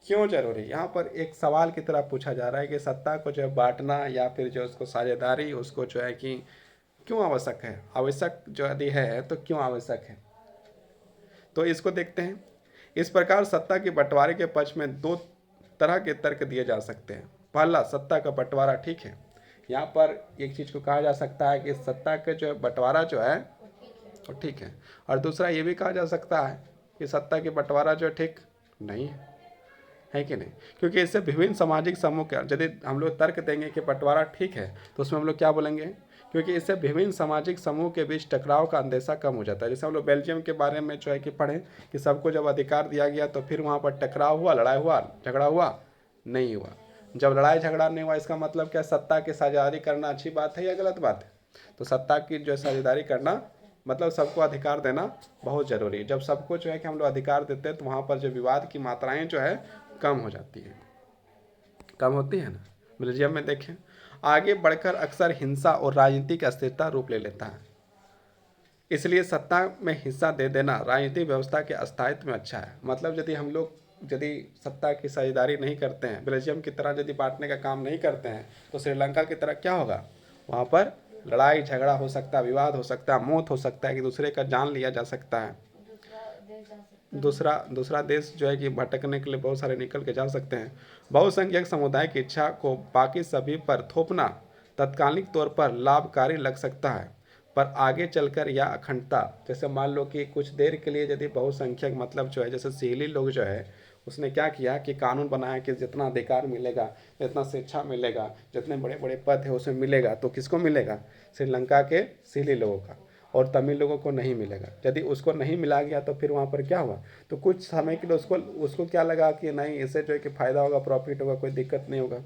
क्यों जरूरी? यहाँ पर एक सवाल की तरह पूछा जा रहा है कि सत्ता को जो है बांटना, या फिर जो उसको साझेदारी, उसको जो है कि क्यों आवश्यक है? आवश्यक जो यदि है तो क्यों आवश्यक है? तो इसको देखते हैं। इस प्रकार सत्ता के बंटवारे के पक्ष में दो तरह के तर्क दिए जा सकते हैं। पहला, सत्ता का बंटवारा ठीक है। यहाँ पर एक चीज़ को कहा जा सकता है कि सत्ता के जो बंटवारा जो है वो ठीक है, और दूसरा ये भी कहा जा सकता है कि सत्ता के बंटवारा जो ठीक नहीं है कि नहीं? क्योंकि इससे विभिन्न सामाजिक समूह के, यदि हम लोग तर्क देंगे कि बंटवारा ठीक है, तो उसमें हम लोग क्या बोलेंगे? क्योंकि इससे विभिन्न सामाजिक समूह के बीच टकराव का अंदेशा कम हो जाता है। जैसे हम लोग बेल्जियम के बारे में जो है कि पढ़ें कि सबको जब अधिकार दिया गया, तो फिर वहाँ पर टकराव हुआ, लड़ाई हुआ, झगड़ा हुआ? नहीं हुआ। जब लड़ाई झगड़ा नहीं हुआ, इसका मतलब क्या? सत्ता की साझेदारी करना अच्छी बात है या गलत बात है? तो सत्ता की जो साझेदारी करना मतलब सबको अधिकार देना बहुत ज़रूरी है। जब सबको जो है कि हम लोग अधिकार देते हैं, तो वहाँ पर जो विवाद की मात्राएं जो है कम हो जाती है, कम होती है ना। बेल्जियम में देखें, आगे बढ़कर अक्सर हिंसा और राजनीतिक अस्थिरता रूप ले लेता है। इसलिए सत्ता में हिस्सा दे देना राजनीतिक व्यवस्था के अस्थायित्व में अच्छा है। मतलब यदि सत्ता की साझेदारी नहीं करते हैं, बेल्जियम की तरह यदि बांटने का काम नहीं करते हैं, तो श्रीलंका की तरह क्या होगा? वहाँ पर लड़ाई झगड़ा हो सकता है, विवाद हो सकता है, मौत हो सकता है, कि दूसरे का जान लिया जा सकता है। दूसरा देश जो है कि भटकने के लिए बहुत सारे निकल के जा सकते हैं। बहुसंख्यक समुदाय की इच्छा को बाकी सभी पर थोपना तत्कालिक तौर पर लाभकारी लग सकता है, पर आगे चलकर यह अखंडता, जैसे मान लो कि कुछ देर के लिए यदि बहुसंख्यक मतलब जो है, जैसे सीली लोग जो है, उसने क्या किया कि कानून बनाया कि जितना अधिकार मिलेगा, जितना शिक्षा मिलेगा, जितने बड़े बड़े पद है उसमें मिलेगा, तो किसको मिलेगा? श्रीलंका के सीली लोगों का, और तमिल लोगों को नहीं मिलेगा। यदि उसको नहीं मिला गया, तो फिर वहाँ पर क्या हुआ? तो कुछ समय के लिए उसको क्या लगा कि नहीं, इससे जो है कि फ़ायदा होगा, प्रॉफिट होगा, कोई दिक्कत नहीं होगा,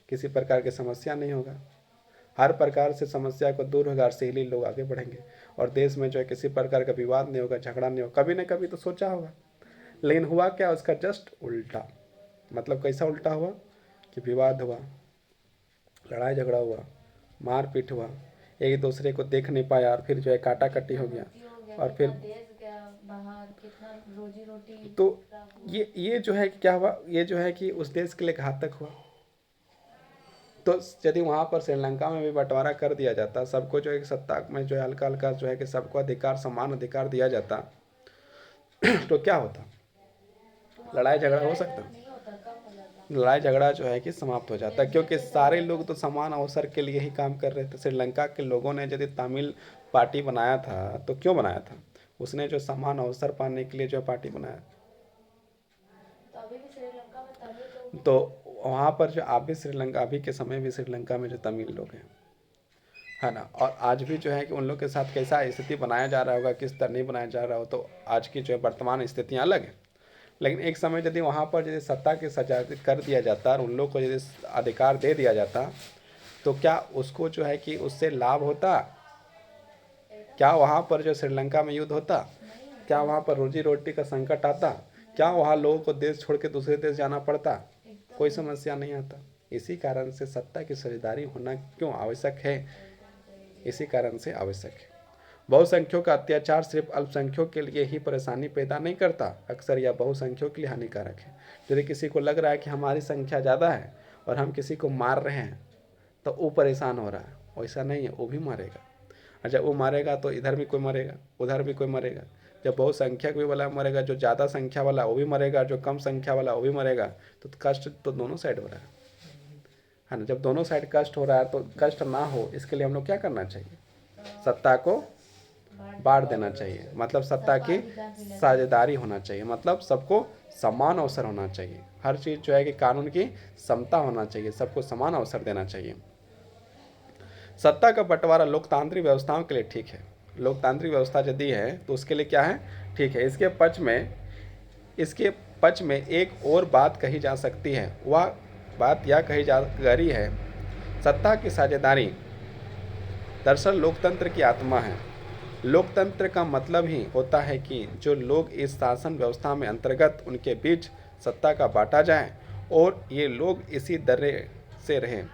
किसी प्रकार की समस्या नहीं होगा, हर प्रकार से समस्या को दूर होगा, और सहेली लोग आगे बढ़ेंगे, और देश में जो है किसी प्रकार का विवाद नहीं होगा, झगड़ा नहीं होगा। कभी न कभी तो सोचा होगा, लेकिन हुआ क्या? उसका जस्ट उल्टा। मतलब कैसा उल्टा हुआ? कि विवाद हुआ, लड़ाई झगड़ा हुआ, मारपीट हुआ, एक दूसरे को देख नहीं पाया, और फिर जो है काटा कटी हो गया, और फिर रोजी रोटी। तो ये जो है कि क्या हुआ? ये जो है कि उस देश के लिए घातक हुआ। तो यदि वहाँ पर श्रीलंका में भी बंटवारा कर दिया जाता, सबको जो है सत्ता में जो है हल्का हल्का जो है कि सबको अधिकार, समान अधिकार दिया जाता, तो क्या होता? लड़ाई झगड़ा हो सकता? लड़ाई झगड़ा जो है कि समाप्त हो जाता, क्योंकि सारे लोग तो समान अवसर के लिए ही काम कर रहे थे। श्रीलंका के लोगों ने यदि तमिल पार्टी बनाया था, तो क्यों बनाया था? उसने जो समान अवसर पाने के लिए जो पार्टी बनाया, तो वहाँ पर जो अभी श्रीलंका, अभी के समय में श्रीलंका में जो तमिल लोग हैं, है ना, और आज भी जो है कि उन लोग के साथ कैसा स्थिति बनाया जा रहा होगा, किस तरह नहीं बनाया जा रहा हो, तो आज की जो है वर्तमान स्थितियाँ अलग हैं। लेकिन एक समय यदि वहाँ पर यदि सत्ता की सजा कर दिया जाता और उन लोग को यदि अधिकार दे दिया जाता, तो क्या उसको जो है कि उससे लाभ होता? क्या वहाँ पर जो श्रीलंका में युद्ध होता? क्या वहाँ पर रोजी रोटी का संकट आता? क्या वहाँ लोगों को देश छोड़ के दूसरे देश जाना पड़ता? कोई समस्या नहीं आता। इसी कारण से सत्ता की साझेदारी होना क्यों आवश्यक है? इसी कारण से आवश्यक है। बहुसंख्यों का अत्याचार सिर्फ अल्पसंख्यों के लिए ही परेशानी पैदा नहीं करता, अक्सर यह बहुसंख्यों के लिए हानिकारक है। यदि किसी को लग रहा है कि हमारी संख्या ज़्यादा है और हम किसी को मार रहे हैं तो वो परेशान हो रहा है, वैसा नहीं है, वो भी मारेगा। और जब वो मारेगा तो इधर भी कोई मरेगा, उधर भी कोई मरेगा। जब बहुसंख्यक भी वाला मरेगा, जो ज़्यादा संख्या वाला वो भी मरेगा, जो कम संख्या वाला वो भी मरेगा, तो कष्ट तो दोनों साइड हो रहा है ना। जब दोनों साइड कष्ट हो रहा है तो कष्ट ना हो इसके लिए हम लोग क्या करना चाहिए? सत्ता को बांट देना चाहिए, मतलब सत्ता की साझेदारी होना चाहिए, मतलब सबको समान अवसर होना चाहिए। हर चीज़ जो है कि कानून की समता होना चाहिए, सबको समान अवसर देना चाहिए। सत्ता का बंटवारा लोकतांत्रिक व्यवस्थाओं के लिए ठीक है। लोकतांत्रिक व्यवस्था यदि है तो उसके लिए क्या है? ठीक है। इसके पक्ष में एक और बात कही जा सकती है। वह बात यह कही जा रही है, सत्ता की साझेदारी दरअसल लोकतंत्र की आत्मा है। लोकतंत्र का मतलब ही होता है कि जो लोग इस शासन व्यवस्था में अंतर्गत उनके बीच सत्ता का बांटा जाए और ये लोग इसी तरह से रहें।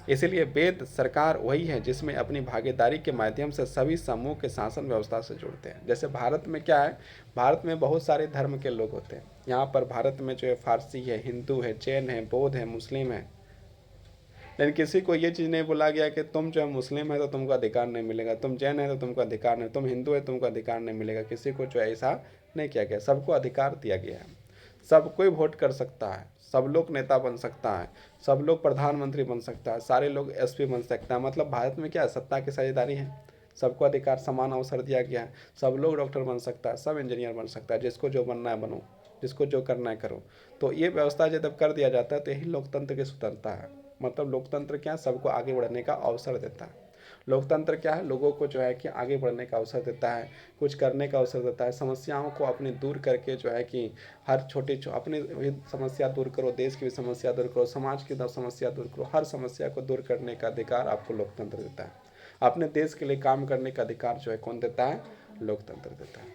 इसलिए वेद सरकार वही है जिसमें अपनी भागीदारी के माध्यम से सभी समूह के शासन व्यवस्था से जुड़ते हैं। जैसे भारत में क्या है, भारत में बहुत सारे धर्म के लोग होते हैं। यहाँ पर भारत में जो है फारसी है, हिंदू है, जैन है, बौद्ध है, मुस्लिम है। लेकिन किसी को ये चीज़ नहीं बोला गया कि तुम जो है मुस्लिम है तो तुमको अधिकार नहीं मिलेगा, तुम जैन है तो तुमको अधिकार नहीं, तुम हिंदू है तुमको अधिकार नहीं मिलेगा। किसी को जो है ऐसा नहीं किया गया, सबको अधिकार दिया गया है। सब कोई वोट कर सकता है, सब लोग नेता बन सकता है, सब लोग प्रधानमंत्री बन सकता है, सारे लोग एसपी बन सकता है। मतलब भारत में क्या है, सत्ता की साझेदारी है, सबको अधिकार समान अवसर दिया गया है। सब लोग डॉक्टर बन सकता है, सब इंजीनियर बन सकता है, जिसको जो बनना है बनो, जिसको जो करना है करो। तो ये व्यवस्था जब कर दिया जाता है तो यही लोकतंत्र की स्वतंत्रता है। मतलब लोकतंत्र क्या है, सबको आगे बढ़ने का अवसर देता है। लोकतंत्र क्या है, लोगों को जो है कि आगे बढ़ने का अवसर देता है, कुछ करने का अवसर देता है, समस्याओं को अपनी दूर करके जो है कि हर अपनी भी समस्या दूर करो, देश की भी समस्या दूर करो, समाज की समस्या दूर करो, हर समस्या को दूर करने का अधिकार आपको लोकतंत्र देता है। अपने देश के लिए काम करने का अधिकार जो है कौन देता है? लोकतंत्र देता है।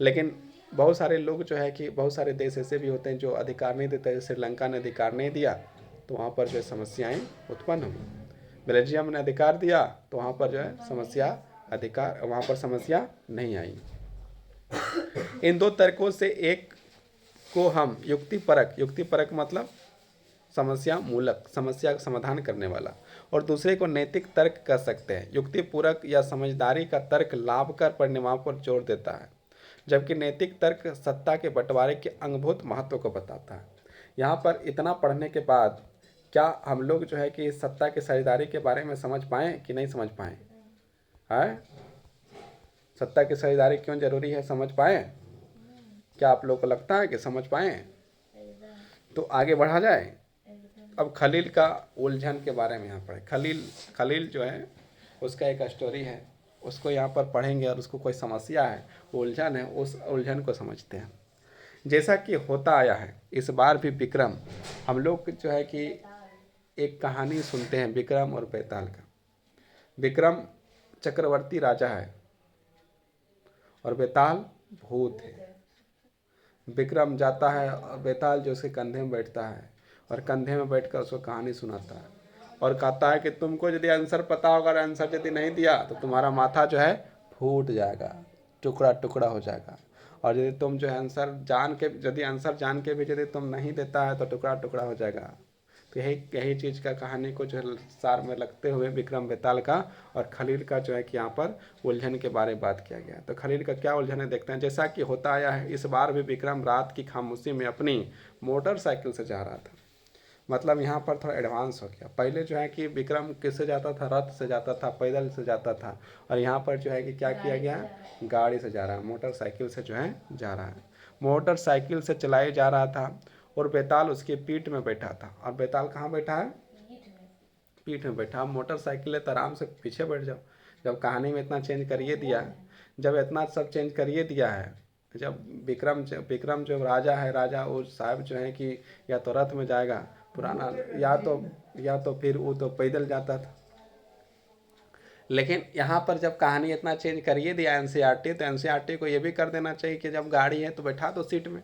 लेकिन बहुत सारे लोग जो है कि बहुत सारे देश ऐसे भी होते हैं जो अधिकार नहीं देते। जैसे श्रीलंका ने अधिकार नहीं दिया तो वहाँ पर जो है समस्याएं उत्पन्न हुई। बेल्जियम ने अधिकार दिया तो वहाँ पर जो है वहाँ पर समस्या नहीं आई। इन दो तर्कों से एक को हम युक्तिपरक मतलब समस्या का समाधान करने वाला, और दूसरे को नैतिक तर्क कह सकते हैं। युक्तिपूरक या समझदारी का तर्क लाभकर परिणामों पर जोर देता है, जबकि नैतिक तर्क सत्ता के बंटवारे के अंगभूत महत्व को बताता है। यहाँ पर इतना पढ़ने के बाद क्या हम लोग जो है कि सत्ता की साझेदारी के बारे में समझ पाएँ कि नहीं समझ पाएँ? है सत्ता की साझेदारी क्यों जरूरी है, समझ पाएँ? क्या आप लोग को लगता है कि समझ पाएँ? तो आगे बढ़ा जाए। अब खलील का उलझन के बारे में यहाँ पढ़े। खलील जो है उसका एक स्टोरी है, उसको यहाँ पर पढ़ेंगे और उसको कोई समस्या है, उलझन है, उस उलझन को समझते हैं। जैसा कि होता आया है, इस बार भी विक्रम, हम लोग जो है कि एक कहानी सुनते हैं विक्रम और बेताल का। विक्रम चक्रवर्ती राजा है और बेताल भूत है। विक्रम जाता है और बेताल जो उसके कंधे में बैठता है और कंधे में बैठकर उसको कहानी सुनाता है और कहता है कि तुमको यदि आंसर पता होगा और आंसर यदि नहीं दिया तो तुम्हारा माथा जो है फूट जाएगा, टुकड़ा टुकड़ा हो जाएगा। और यदि तुम जो है यदि आंसर जान के भी यदि तुम नहीं देता है तो टुकड़ा टुकड़ा हो जाएगा। तो यही चीज़ का कहानी को जो है सार में लगते हुए विक्रम बेताल का और खलील का जो है कि यहाँ पर उलझन के बारे में बात किया गया। तो खलील का क्या उलझन है देखते हैं। जैसा कि होता आया है, इस बार भी विक्रम रात की खामोशी में अपनी मोटरसाइकिल से जा रहा था। मतलब यहाँ पर थोड़ा एडवांस हो गया। पहले जो है कि विक्रम किससे जाता था, रथ से जाता था, पैदल से जाता था, और यहाँ पर जो है कि क्या किया गया, गाड़ी से जा रहा है, मोटरसाइकिल से जो है जा रहा है। मोटरसाइकिल से चलाए जा रहा था और बेताल उसकी पीठ में बैठा था। और बेताल कहाँ बैठा है? ईट में। पीठ में बैठा। मोटरसाइकिल है तो आराम से पीछे बैठ जाओ। जब कहानी में इतना चेंज करिए दिया, जब इतना सब चेंज करिए दिया है, जब विक्रम जो राजा है, राजा वो साहब जो है कि या तो रथ में जाएगा पुराना, या तो फिर वो तो पैदल जाता था। लेकिन यहाँ पर जब कहानी इतना चेंज करिए दिया एनसीईआरटी, तो एनसीईआरटी को ये भी कर देना चाहिए कि जब गाड़ी है तो बैठा दो सीट में।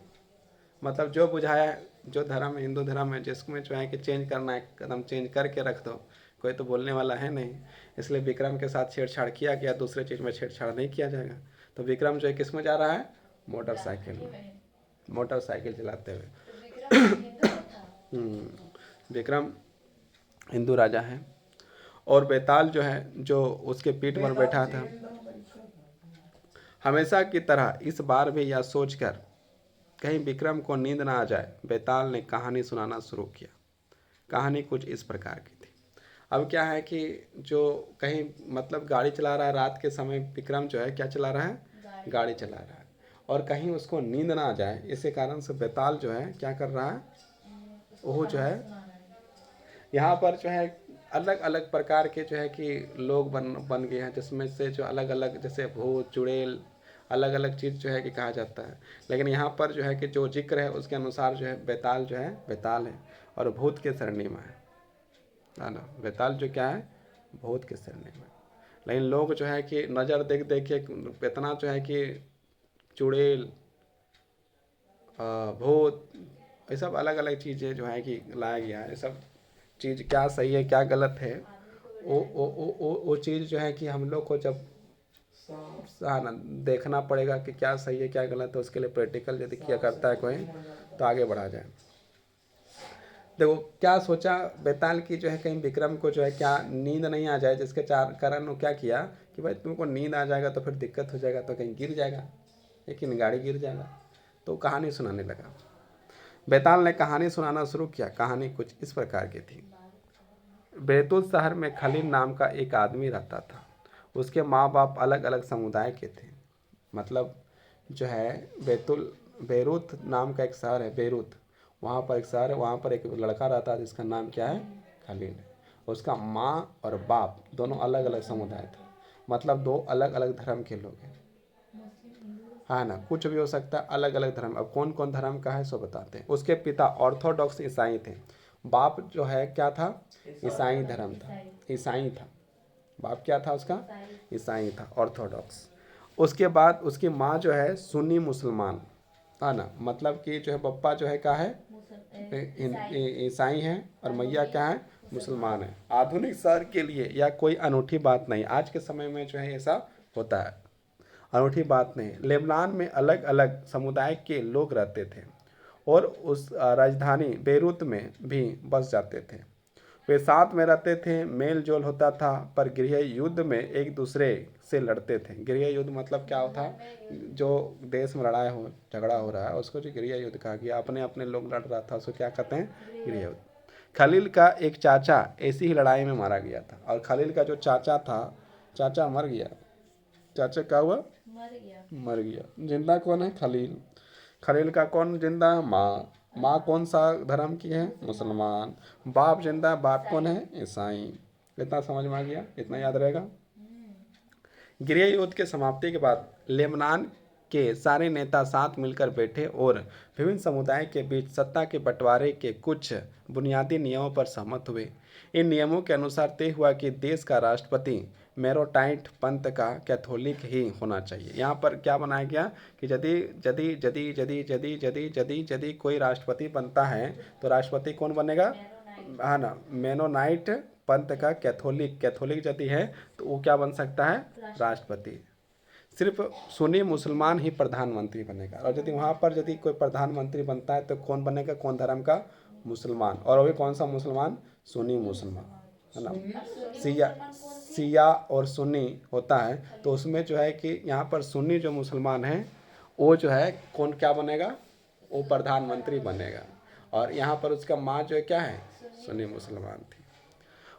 मतलब जो बुझाया है, जो धर्म है, हिंदू धर्म है, जिसमें जो है कि चेंज करना है कदम चेंज करके रख दो, कोई तो बोलने वाला है नहीं। इसलिए विक्रम के साथ छेड़छाड़ किया गया, दूसरे चीज़ में छेड़छाड़ नहीं किया जाएगा। तो विक्रम जो है किस में जा रहा है? मोटरसाइकिल में, मोटरसाइकिल चलाते हुए। तो विक्रम हिंदू था। विक्रम हिंदू राजा है। और बेताल जो है जो उसके पीठ पर बैठा था, हमेशा की तरह इस बार भी यह सोचकर कहीं विक्रम को नींद ना आ जाए, बेताल ने कहानी सुनाना शुरू किया। कहानी कुछ इस प्रकार की थी। अब क्या है कि जो कहीं मतलब गाड़ी चला रहा है रात के समय, विक्रम जो है क्या चला रहा है? गाड़ी चला रहा है। और कहीं उसको नींद ना आ जाए, इसी कारण से बेताल जो है क्या कर रहा है? वो जो है यहाँ पर जो है अलग अलग प्रकार के जो है कि लोग बन गए हैं, जिसमें से जो अलग अलग जैसे भूत चुड़ैल अलग अलग चीज़ जो है कि कहा जाता है। लेकिन यहाँ पर जो है कि जो जिक्र है उसके अनुसार जो है बेताल जो है बेताल है और भूत के सरणी में है ना। बेताल जो क्या है? भूत के सरणी में। लेकिन लोग जो है कि नज़र देख देख के इतना जो है कि चुड़ैल भूत ये सब अलग अलग चीज़ें जो है कि लाया गया है। ये सब चीज़ क्या सही है क्या गलत है, वो चीज़ जो है कि हम लोग को जब ना देखना पड़ेगा कि क्या सही है क्या गलत है। उसके लिए प्रैक्टिकल यदि किया करता है कोई तो आगे बढ़ा जाए। देखो क्या सोचा बेताल की जो है कहीं विक्रम को जो है क्या नींद नहीं आ जाए, जिसके कारण वो क्या किया कि भाई तुमको नींद आ जाएगा तो फिर दिक्कत हो जाएगा, तो कहीं गिर जाएगा, लेकिन गाड़ी गिर जाएगा। तो कहानी सुनाने लगा। बेताल ने कहानी सुनाना शुरू किया। कहानी कुछ इस प्रकार की थी। बैतूल शहर में खलील नाम का एक आदमी रहता था। उसके माँ बाप अलग अलग समुदाय के थे। मतलब जो है बेरूत नाम का एक शहर है, बेरूत, वहाँ पर एक शहर है, वहाँ पर एक लड़का रहता है जिसका नाम क्या है? खलील। उसका माँ और बाप दोनों अलग अलग समुदाय थे, मतलब दो अलग अलग धर्म के लोग हैं। हाँ ना, कुछ भी हो सकता है, अलग अलग धर्म। अब कौन कौन धर्म का है सो बताते हैं। उसके पिता ऑर्थोडॉक्स ईसाई थे। बाप जो है क्या था? ईसाई धर्म था, ईसाई था। बाप क्या था उसका? ईसाई था, ऑर्थोडॉक्स। उसके बाद उसकी माँ जो है सुन्नी मुसलमान, है ना, मतलब कि जो है पप्पा जो है क्या है? ईसाई है और मैया क्या है? मुसलमान है। आधुनिक शहर के लिए यह कोई अनूठी बात नहीं। आज के समय में जो है ऐसा होता है, अनूठी बात नहीं। लेबनान में अलग अलग समुदाय के लोग रहते थे और उस राजधानी बेरूत में भी बस जाते थे। वे साथ में रहते थे, मेल जोल होता था, पर गृह युद्ध में एक दूसरे से लड़ते थे। गृह युद्ध मतलब क्या होता है? जो देश में लड़ाई हो, झगड़ा हो रहा है उसको जो गृह युद्ध कहा गया। अपने अपने लोग लड़ रहा था उसको क्या कहते हैं? गृह युद्ध। खलील का एक चाचा ऐसी ही लड़ाई में मारा गया था, और खलील का जो चाचा था, चाचा मर गया। चाचा क्या हुआ? मर गया। जिंदा कौन है? खलील। खलील का कौन जिंदा है? माँ। माँ कौन सा धर्म की है? मुसलमान। बाप जिंदा है, बाप कौन है? ईसाई। इतना समझ में आ गया? इतना याद रहेगा। गृह युद्ध के समाप्ति के बाद लेबनान के सारे नेता साथ मिलकर बैठे और विभिन्न समुदाय के बीच सत्ता के बंटवारे के कुछ बुनियादी नियमों पर सहमत हुए। इन नियमों के अनुसार तय हुआ कि देश का राष्ट्रपति मैरोटाइट पंथ का कैथोलिक ही होना चाहिए। यहाँ पर क्या बनाया गया कि यदि कोई राष्ट्रपति बनता है तो राष्ट्रपति कौन बनेगा? हाँ ना, मेनोनाइट पंथ का कैथोलिक यदि है तो वो क्या बन सकता है? राष्ट्रपति। सिर्फ सुन्नी मुसलमान ही प्रधानमंत्री बनेगा। और यदि वहाँ पर यदि कोई प्रधानमंत्री बनता है तो कौन बनेगा? कौन धर्म का? मुसलमान। और वो भी कौन सा मुसलमान? सुन्नी मुसलमान, है ना। सिया और सुन्नी होता है, तो उसमें जो है कि यहाँ पर सुन्नी जो मुसलमान है वो जो है कौन क्या बनेगा? वो प्रधानमंत्री बनेगा। और यहाँ पर उसका माँ जो है क्या है? सुन्नी मुसलमान थी।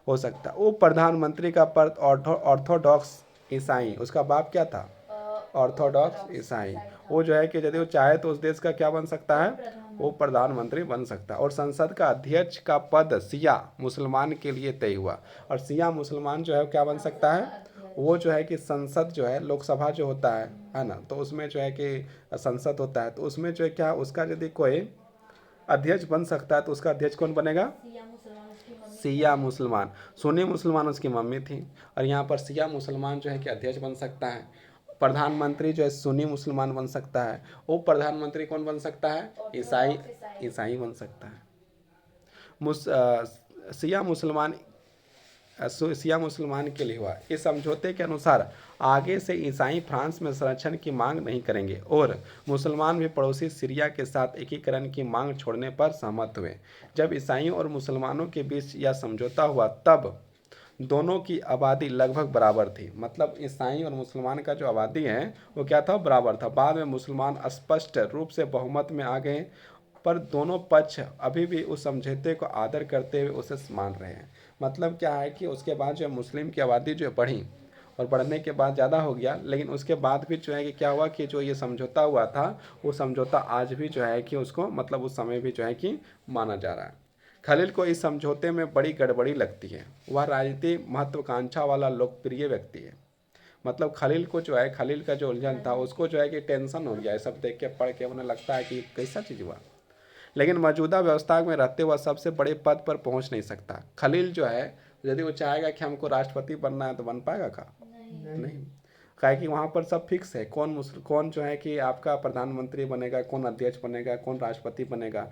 हो सकता है वो प्रधानमंत्री का पद ऑर्थोडॉक्स ईसाई। उसका बाप क्या था? ऑर्थोडॉक्स ईसाई। वो जो है कि यदि वो चाहे तो उस देश का क्या बन सकता है? वो प्रधानमंत्री बन सकता है। और संसद का अध्यक्ष का पद शिया मुसलमान के लिए तय हुआ। और शिया मुसलमान जो है वो क्या बन सकता है, वो जो है कि संसद जो है लोकसभा जो होता है ना, तो उसमें जो है कि संसद होता है, तो उसमें जो है क्या उसका यदि कोई अध्यक्ष बन सकता है तो उसका अध्यक्ष कौन बनेगा, सिया मुसलमान उसकी मम्मी शिया मुसलमान। सुन्नी मुसलमान उसकी मम्मी थी, और यहाँ पर शिया मुसलमान जो है कि अध्यक्ष बन सकता है। प्रधानमंत्री जो है सुन्नी मुसलमान बन सकता है। वो प्रधानमंत्री कौन बन सकता है, ईसाई, ईसाई बन सकता है। शिया मुसलमान शिया मुसलमान के लिए हुआ। इस समझौते के अनुसार आगे से ईसाई फ्रांस में संरक्षण की मांग नहीं करेंगे और मुसलमान भी पड़ोसी सीरिया के साथ एकीकरण की मांग छोड़ने पर सहमत हुए। जब ईसाइयों और मुसलमानों के बीच यह समझौता हुआ तब दोनों की आबादी लगभग बराबर थी। मतलब ईसाई और मुसलमान का जो आबादी है वो क्या था, बराबर था। बाद में मुसलमान स्पष्ट रूप से बहुमत में आ गए, पर दोनों पक्ष अभी भी उस समझौते को आदर करते हुए उसे मान रहे हैं। मतलब क्या है कि उसके बाद जो मुस्लिम की आबादी जो बढ़ी और बढ़ने के बाद ज़्यादा हो गया, लेकिन उसके बाद भी जो है कि क्या हुआ कि जो ये समझौता हुआ था वो समझौता आज भी जो है कि उसको मतलब उस समय भी जो है कि माना जा रहा है। खलील को इस समझौते में बड़ी गड़बड़ी लगती है। वह राजनीतिक महत्वाकांक्षा वाला लोकप्रिय व्यक्ति है। मतलब खलील को जो है, खलील का जो उलझन था उसको जो है कि टेंशन हो गया है, सब देख के पढ़ के उन्हें लगता है कि कैसा चीज़ हुआ। लेकिन मौजूदा व्यवस्था में रहते हुए सबसे बड़े पद पर पहुंच नहीं सकता। खलील जो है यदि वो चाहेगा कि हमको राष्ट्रपति बनना है तो बन पाएगा का, नहीं। काहे कि वहाँ पर सब फिक्स है, कौन जो है कि आपका प्रधानमंत्री बनेगा, कौन अध्यक्ष बनेगा, कौन राष्ट्रपति बनेगा,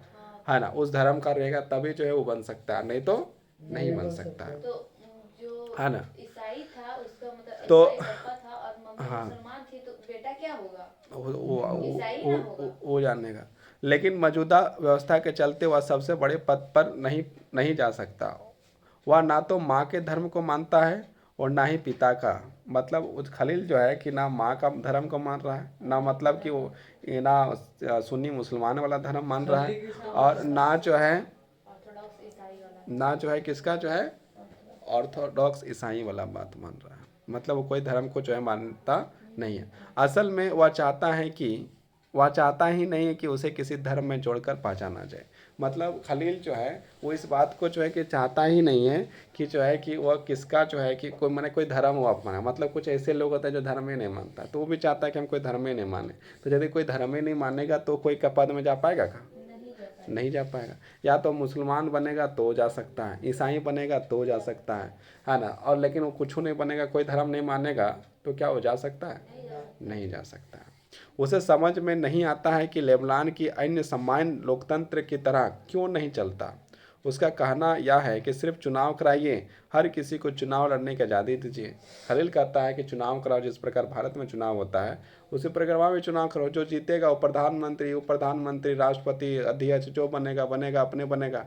है ना, उस धर्म का रहेगा तभी जो है वो बन सकता है, नहीं तो नहीं बन सकता है, तो जो है ना। ईसाई था उसका मतलब तो ईसाई पापा था और मम्मी हाँ, मुसलमान थी, तो बेटा क्या होगा, वो ईसाई वो ना होगा। वो जानेगा। लेकिन मौजूदा व्यवस्था के चलते वह सबसे बड़े पद पर नहीं नहीं जा सकता। वह ना तो माँ के धर्म को मानता है और ना ही पिता का। मतलब उस खलील जो है कि ना माँ का धर्म को मान रहा है, ना मतलब कि वो ये ना सुन्नी मुसलमान वाला धर्म मान रहा है, और ना जो है ऑर्थोडॉक्स ईसाई वाला, ना जो है किसका जो है ऑर्थोडॉक्स ईसाई वाला बात मान रहा है। मतलब वो कोई धर्म को जो है मानता नहीं है। असल में वह चाहता ही नहीं है कि उसे किसी धर्म में जोड़कर पहचाना जाए। मतलब खलील जो है वो इस बात को जो है कि चाहता ही नहीं है कि जो है कि वह किसका जो है कि कोई मैंने कोई धर्म वो अपनाए। मतलब कुछ ऐसे लोग होते हैं जो धर्म ही नहीं मानता, तो वो भी चाहता है कि हम कोई धर्म ही नहीं माने। तो यदि कोई धर्म ही नहीं मानेगा तो कोई का पद में जा पाएगा का, नहीं जाता नहीं जा पाएगा। या तो मुसलमान बनेगा तो जा सकता है, ईसाई बनेगा तो जा सकता है ना। और लेकिन वो कुछ नहीं बनेगा, कोई धर्म नहीं मानेगा तो क्या वो जा सकता है, नहीं जा सकता है। उसे समझ में नहीं आता है कि लेबनान की अन्य सामान्य लोकतंत्र की तरह क्यों नहीं चलता। उसका कहना यह है कि सिर्फ चुनाव कराइए, हर किसी को चुनाव लड़ने की आज़ादी दीजिए। खलील कहता है कि चुनाव कराओ, जिस प्रकार भारत में चुनाव होता है उसी प्रकार वहाँ भी चुनाव करो। जो जीतेगा वो प्रधानमंत्री, राष्ट्रपति, अध्यक्ष जो बनेगा बनेगा, अपने बनेगा,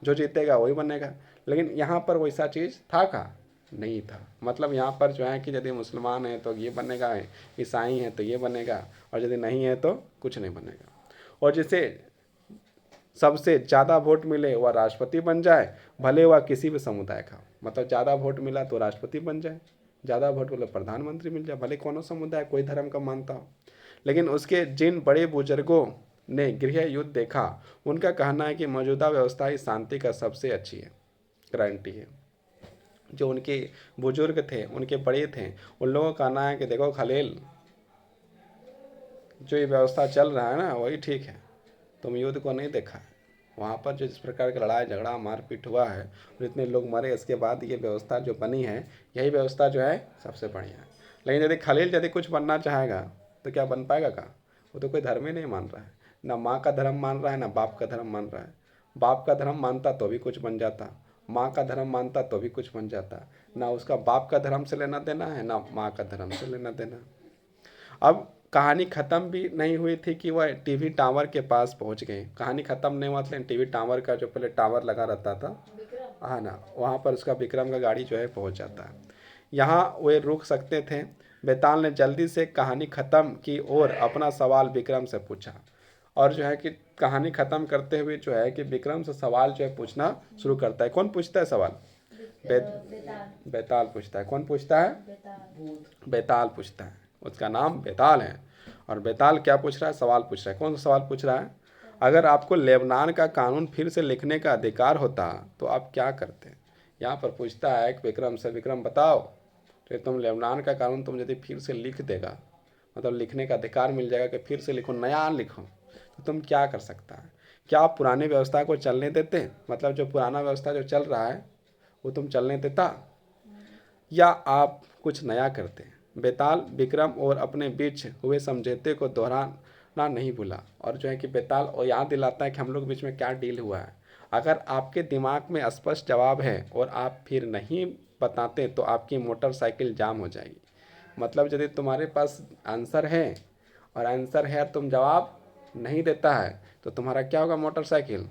जो जीतेगा वही बनेगा। लेकिन यहाँ पर वैसा चीज़ था का नहीं था। मतलब यहाँ पर जो है कि यदि मुसलमान है तो ये बनेगा, ईसाई है तो ये बनेगा, और यदि नहीं है तो कुछ नहीं बनेगा। और जिसे सबसे ज़्यादा वोट मिले वह राष्ट्रपति बन जाए, भले वह किसी भी समुदाय का। मतलब ज़्यादा वोट मिला तो राष्ट्रपति बन जाए, ज़्यादा वोट मिला प्रधानमंत्री मिल जाए, भले कौन समुदाय कोई धर्म का मानता हो। लेकिन उसके जिन बड़े बुजुर्गों ने गृह युद्ध देखा उनका कहना है कि मौजूदा व्यवस्था ही शांति का सबसे अच्छी है गारंटी है। जो उनके बुजुर्ग थे, उनके बड़े थे, उन लोगों का कहना है कि देखो खलील, जो ये व्यवस्था चल रहा है ना वही ठीक है, तुम युद्ध को नहीं देखा है। वहाँ पर जो जिस प्रकार का लड़ाई झगड़ा मारपीट हुआ है और इतने लोग मरे, इसके बाद ये व्यवस्था जो बनी है यही व्यवस्था जो है सबसे बढ़िया है। लेकिन यदि खलील यदि कुछ बनना चाहेगा तो क्या बन पाएगा का, वो तो कोई धर्म ही नहीं मान रहा है, ना माँ का धर्म मान रहा है, ना बाप का धर्म मान रहा है। बाप का धर्म मानता तो भी कुछ बन जाता, माँ का धर्म मानता तो भी कुछ बन जाता। ना उसका बाप का धर्म से लेना देना है, ना माँ का धर्म से लेना देना। अब कहानी ख़त्म भी नहीं हुई थी कि वह टीवी टावर के पास पहुंच गए। कहानी ख़त्म नहीं हुआ था, टीवी टावर का जो पहले टावर लगा रहता था, हाँ ना, वहाँ पर उसका विक्रम का गाड़ी जो है पहुंच जाता है। यहाँ वे रुक सकते थे। बेताल ने जल्दी से कहानी ख़त्म की और अपना सवाल विक्रम से पूछा। और जो है कि कहानी ख़त्म करते हुए जो है कि विक्रम से सवाल जो है पूछना शुरू करता है। कौन पूछता है सवाल, बेताल पूछता है। कौन पूछता है, बेताल पूछता है। उसका नाम बेताल है। और बेताल क्या पूछ रहा है, सवाल पूछ रहा है। कौन सा सवाल पूछ रहा है, अगर आपको लेबनान का कानून फिर से लिखने का अधिकार होता तो आप क्या करते? यहाँ पर पूछता है कि विक्रम से, विक्रम बताओ, तो तुम लेबनान का कानून तुम यदि फिर से लिख देगा, मतलब लिखने का अधिकार मिल जाएगा कि फिर से लिखो, नया लिखो, तो तुम क्या कर सकता है? क्या आप पुरानी व्यवस्था को चलने देते? मतलब जो पुराना व्यवस्था जो चल रहा है वो तुम चलने देता, या आप कुछ नया करते? बेताल विक्रम और अपने बीच हुए समझौते को दोहराना नहीं भूला, और जो है कि बेताल और याद दिलाता है कि हम लोग के बीच में क्या डील हुआ है। अगर आपके दिमाग में स्पष्ट जवाब है और आप फिर नहीं बताते तो आपकी मोटरसाइकिल जाम हो जाएगी। मतलब यदि तुम्हारे पास आंसर है और आंसर है और तुम जवाब नहीं देता है तो तुम्हारा क्या होगा? मोटरसाइकिल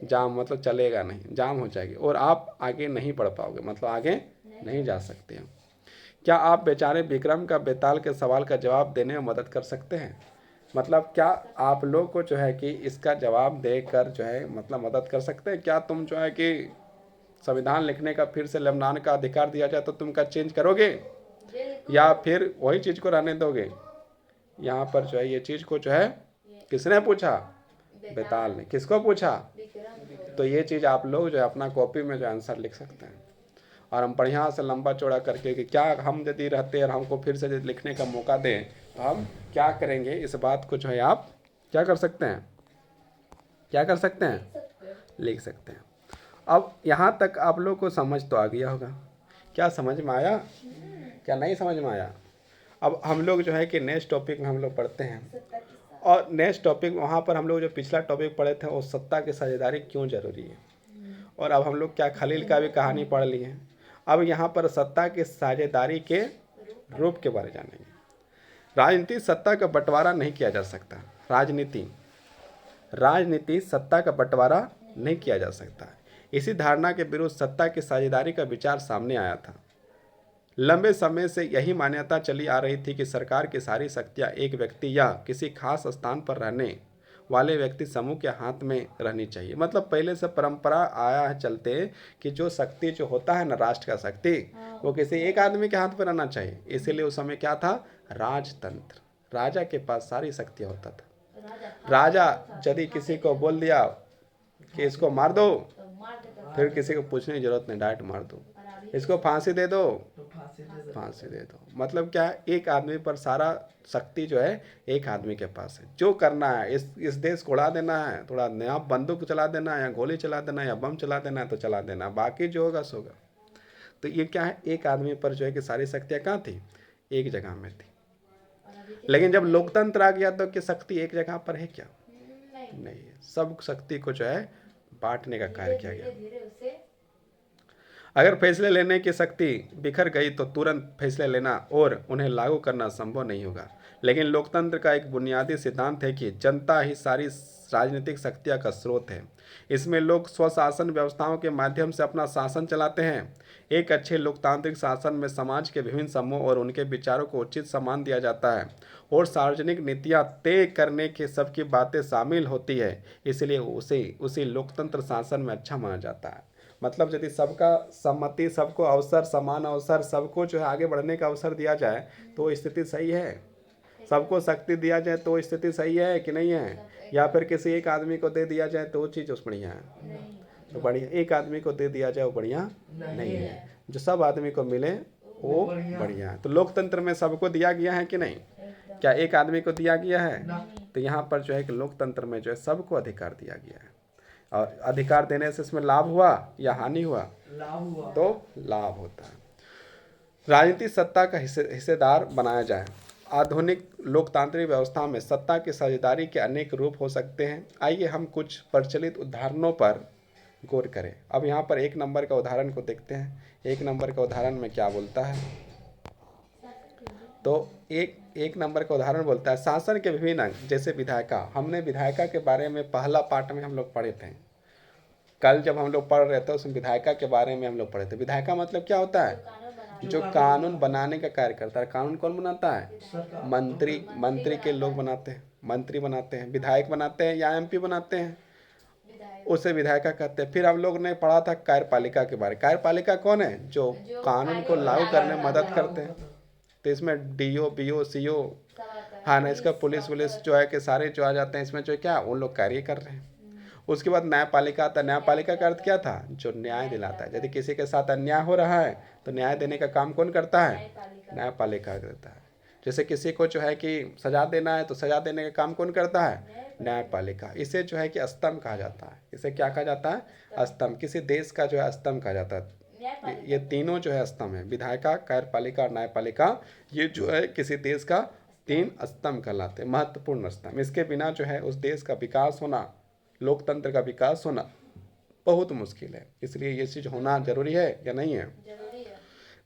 जाम, मतलब चलेगा नहीं, जाम हो जाएगी और आप आगे नहीं बढ़ पाओगे, मतलब आगे नहीं जा सकते हैं। क्या आप बेचारे विक्रम का बेताल के सवाल का जवाब देने में मदद कर सकते हैं? मतलब क्या आप लोग को जो है कि इसका जवाब देकर जो है मतलब मदद कर सकते हैं? क्या तुम जो है कि संविधान लिखने का फिर से लेबनान का अधिकार दिया जाए तो तुम क्या चेंज करोगे, या फिर वही चीज़ को रहने दोगे? यहाँ पर जो है ये चीज़ को जो है किसने पूछा? बेताल ने। किसको पूछा? तो ये चीज़ आप लोग जो है अपना कॉपी में जो आंसर लिख सकते हैं, और हम बढ़िया से लंबा चौड़ा करके कि क्या हम यदि रहते और हमको फिर से यदि लिखने का मौका दें तो हम क्या करेंगे, इस बात को जो है आप क्या कर सकते हैं? क्या कर सकते हैं? लिख सकते हैं। अब यहाँ तक आप लोग को समझ तो आ गया होगा। क्या समझ में आया? क्या नहीं समझ में आया? अब हम लोग जो है कि नेक्स्ट टॉपिक में हम लोग पढ़ते हैं, और नेक्स्ट टॉपिक वहाँ पर हम लोग जो पिछला टॉपिक पढ़े थे वो सत्ता की साझेदारी क्यों जरूरी है, और अब हम लोग क्या खलील का भी कहानी पढ़ ली है। अब यहाँ पर सत्ता की साझेदारी के रूप के बारे में जानेंगे। राजनीति सत्ता का बंटवारा नहीं किया जा सकता। राजनीति सत्ता का बंटवारा नहीं किया जा सकता। इसी धारणा के विरुद्ध सत्ता की साझेदारी का विचार सामने आया था। लंबे समय से यही मान्यता चली आ रही थी कि सरकार की सारी शक्तियां एक व्यक्ति या किसी खास स्थान पर रहने वाले व्यक्ति समूह के हाथ में रहनी चाहिए। मतलब पहले से परंपरा आया है चलते कि जो शक्ति जो होता है ना, राष्ट्र का शक्ति, वो किसी एक आदमी के हाथ में रहना चाहिए। इसीलिए उस समय क्या था? राजतंत्र। राजा के पास सारी शक्तियाँ होता था। राजा यदि किसी को बोल दिया कि इसको मार दो, फिर किसी को पूछने की जरूरत नहीं, डायरेक्ट मार दो। इसको फांसी दे दो, फांसी दे दो। मतलब क्या है? एक आदमी पर सारा शक्ति जो है एक आदमी के पास है। जो करना है, इस देश को उड़ा देना है, थोड़ा नया बंदूक चला देना है, या गोली चला देना है, या बम चला देना है तो चला देना, बाकी जो होगा सो होगा। तो ये क्या है? एक आदमी पर जो है कि सारी शक्तियाँ कहाँ थी? एक जगह में थी। लेकिन जब लोकतंत्र आ गया तो कि शक्ति एक जगह पर है क्या? नहीं है। सब शक्ति को जो है बांटने का कार्य किया गया। अगर फैसले लेने की शक्ति बिखर गई तो तुरंत फैसले लेना और उन्हें लागू करना संभव नहीं होगा। लेकिन लोकतंत्र का एक बुनियादी सिद्धांत है कि जनता ही सारी राजनीतिक शक्तियाँ का स्रोत है। इसमें लोग स्वशासन व्यवस्थाओं के माध्यम से अपना शासन चलाते हैं। एक अच्छे लोकतांत्रिक शासन में समाज के विभिन्न समूह और उनके विचारों को उचित सम्मान दिया जाता है और सार्वजनिक नीतियाँ तय करने के सबकी बातें शामिल होती है। इसलिए उसे लोकतंत्र शासन में अच्छा माना जाता है। मतलब यदि सबका सम्मति, सबको अवसर, समान अवसर, सबको जो है आगे बढ़ने का अवसर दिया जाए तो स्थिति सही है। सबको शक्ति दिया जाए तो स्थिति सही है कि नहीं है? या फिर किसी एक आदमी को दे दिया जाए तो वो चीज़ उस बढ़िया है? तो बढ़िया, एक आदमी को दे दिया जाए वो बढ़िया नहीं है। जो सब आदमी को मिले वो बढ़िया है। तो लोकतंत्र में सबको दिया गया है कि नहीं? क्या एक आदमी को दिया गया है? तो यहाँ पर जो है कि लोकतंत्र में जो है सबको अधिकार दिया गया है। और अधिकार देने से इसमें लाभ हुआ या हानि हुआ? लाभ हुआ। तो लाभ होता है। राजनीति सत्ता का हिस्सेदार बनाया जाए। आधुनिक लोकतांत्रिक व्यवस्था में सत्ता की साझेदारी के अनेक रूप हो सकते हैं। आइए हम कुछ प्रचलित उदाहरणों पर गौर करें। अब यहाँ पर एक नंबर का उदाहरण को देखते हैं। एक नंबर का उदाहरण में क्या बोलता है? तो एक नंबर का उदाहरण बोलता है शासन के विभिन्न अंग, जैसे विधायिका। हमने विधायिका के बारे में पहला पार्ट में हम लोग पढ़े थे। कल जब हम लोग पढ़ रहे थे उसमें विधायिका के बारे में हम लोग पढ़े थे। विधायिका मतलब क्या होता है? जो कानून बनाने का कार्य करता है। कानून कौन बनाता है? मंत्री के लोग बनाते हैं, मंत्री बनाते हैं, विधायक बनाते हैं या एमपी बनाते हैं, उसे विधायिका कहते हैं। फिर हम लोग ने पढ़ा था कार्यपालिका के बारे में। कार्यपालिका कौन है? जो कानून को लागू करने में मदद करते हैं। तो इसमें डीओ बीओ सीओ, सब आता है। हाँ ना, इसका पुलिस डॉक्टर। वुलिस जो है कि सारे जो आ जाते हैं इसमें, जो है क्या उन लोग कार्य कर रहे हैं। उसके बाद न्यायपालिका आता है। न्यायपालिका का अर्थ क्या था? जो न्याय दिलाता है। यदि किसी के साथ अन्याय हो रहा है तो न्याय देने का काम कौन करता है? न्यायपालिका। न्यायपालिका करता है। जैसे किसी को जो है कि सजा देना है तो सजा देने का काम कौन करता है? न्यायपालिका। इसे जो है कि स्तंभ कहा जाता है। इसे क्या कहा जाता है? स्तंभ। किसी देश का जो है स्तंभ कहा जाता है। न्यायपालिका। ये तीनों जो है स्तंभ है, विधायिका, कार्यपालिका और न्यायपालिका। ये जो है किसी देश का 3 स्तंभ कहलाते हैं, महत्वपूर्ण स्तंभ। इसके बिना जो है उस देश का विकास होना, लोकतंत्र का विकास होना बहुत मुश्किल है। इसलिए ये चीज़ होना जरूरी है या नहीं है? जरूरी है।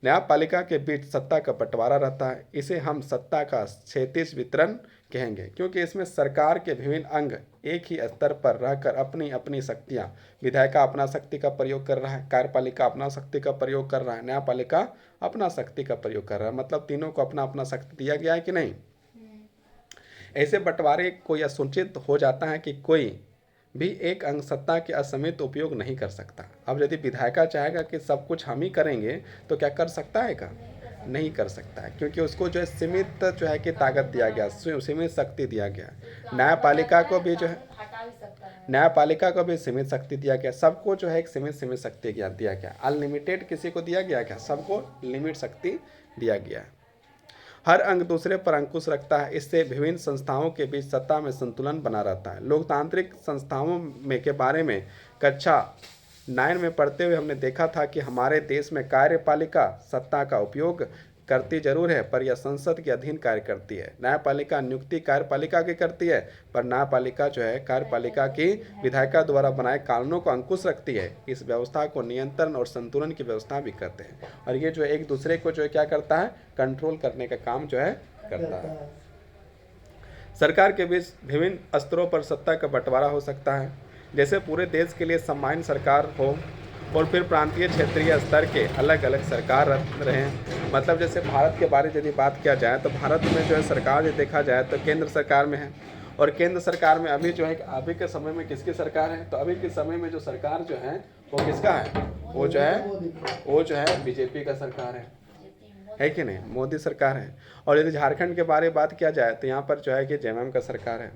न्यायपालिका के बीच सत्ता का बंटवारा रहता है। इसे हम सत्ता का क्षैतिज वितरण कहेंगे, क्योंकि इसमें सरकार के विभिन्न अंग एक ही स्तर पर रहकर अपनी अपनी शक्तियाँ, विधायिका अपना शक्ति का प्रयोग कर रहा है, कार्यपालिका अपना शक्ति का प्रयोग कर रहा है, न्यायपालिका अपना शक्ति का प्रयोग कर रहा है। मतलब तीनों को अपना अपना शक्ति दिया गया है कि नहीं? ऐसे बंटवारे को यह सुनिश्चित हो जाता है कि कोई भी एक अंग सत्ता के असीमित उपयोग नहीं कर सकता। अब यदि विधायिका चाहेगा कि सब कुछ हम ही करेंगे तो क्या कर सकता है? का नहीं कर सकता है, क्योंकि उसको जो है सीमित जो है कि ताकत दिया गया, सीमित शक्ति दिया गया। न्यायपालिका को भी जो है, हटा भी सकता है। न्यायपालिका को भी सीमित शक्ति दिया गया। सबको जो है एक सीमित शक्ति दिया गया। अनलिमिटेड किसी को दिया गया क्या? सबको लिमिट शक्ति दिया गया। हर अंग दूसरे पर अंकुश रखता है। इससे विभिन्न संस्थाओं के बीच सत्ता में संतुलन बना रहता है। लोकतांत्रिक संस्थाओं में के बारे में कक्षा 9 में पढ़ते हुए हमने देखा था कि हमारे देश में कार्यपालिका सत्ता का उपयोग करती जरूर है, पर यह संसद के अधीन कार्य करती है। न्यायपालिका नियुक्ति कार्यपालिका की करती है, पर न्यायपालिका जो है कार्यपालिका की विधायिका द्वारा बनाए कानूनों को अंकुश रखती है। इस व्यवस्था को नियंत्रण और संतुलन की व्यवस्था भी करते हैं, और ये जो है एक दूसरे को जो है क्या करता है? कंट्रोल करने का काम जो है करता है। सरकार के बीच विभिन्न स्तरों पर सत्ता का बंटवारा हो सकता है। जैसे पूरे देश के लिए सामान्य सरकार हो और फिर प्रांतीय क्षेत्रीय स्तर के अलग अलग सरकार रहे। मतलब जैसे भारत के बारे में यदि बात किया जाए तो भारत में जो है सरकार यदि देखा जाए तो केंद्र सरकार में है, और केंद्र सरकार में अभी जो है अभी के समय में किसकी सरकार है? तो अभी के समय में जो सरकार जो है वो किसका है? वो जो है बीजेपी का सरकार है कि नहीं? मोदी सरकार है। और यदि झारखंड के बारे में बात किया जाए तो यहाँ पर जो है कि जेएमएम का सरकार है।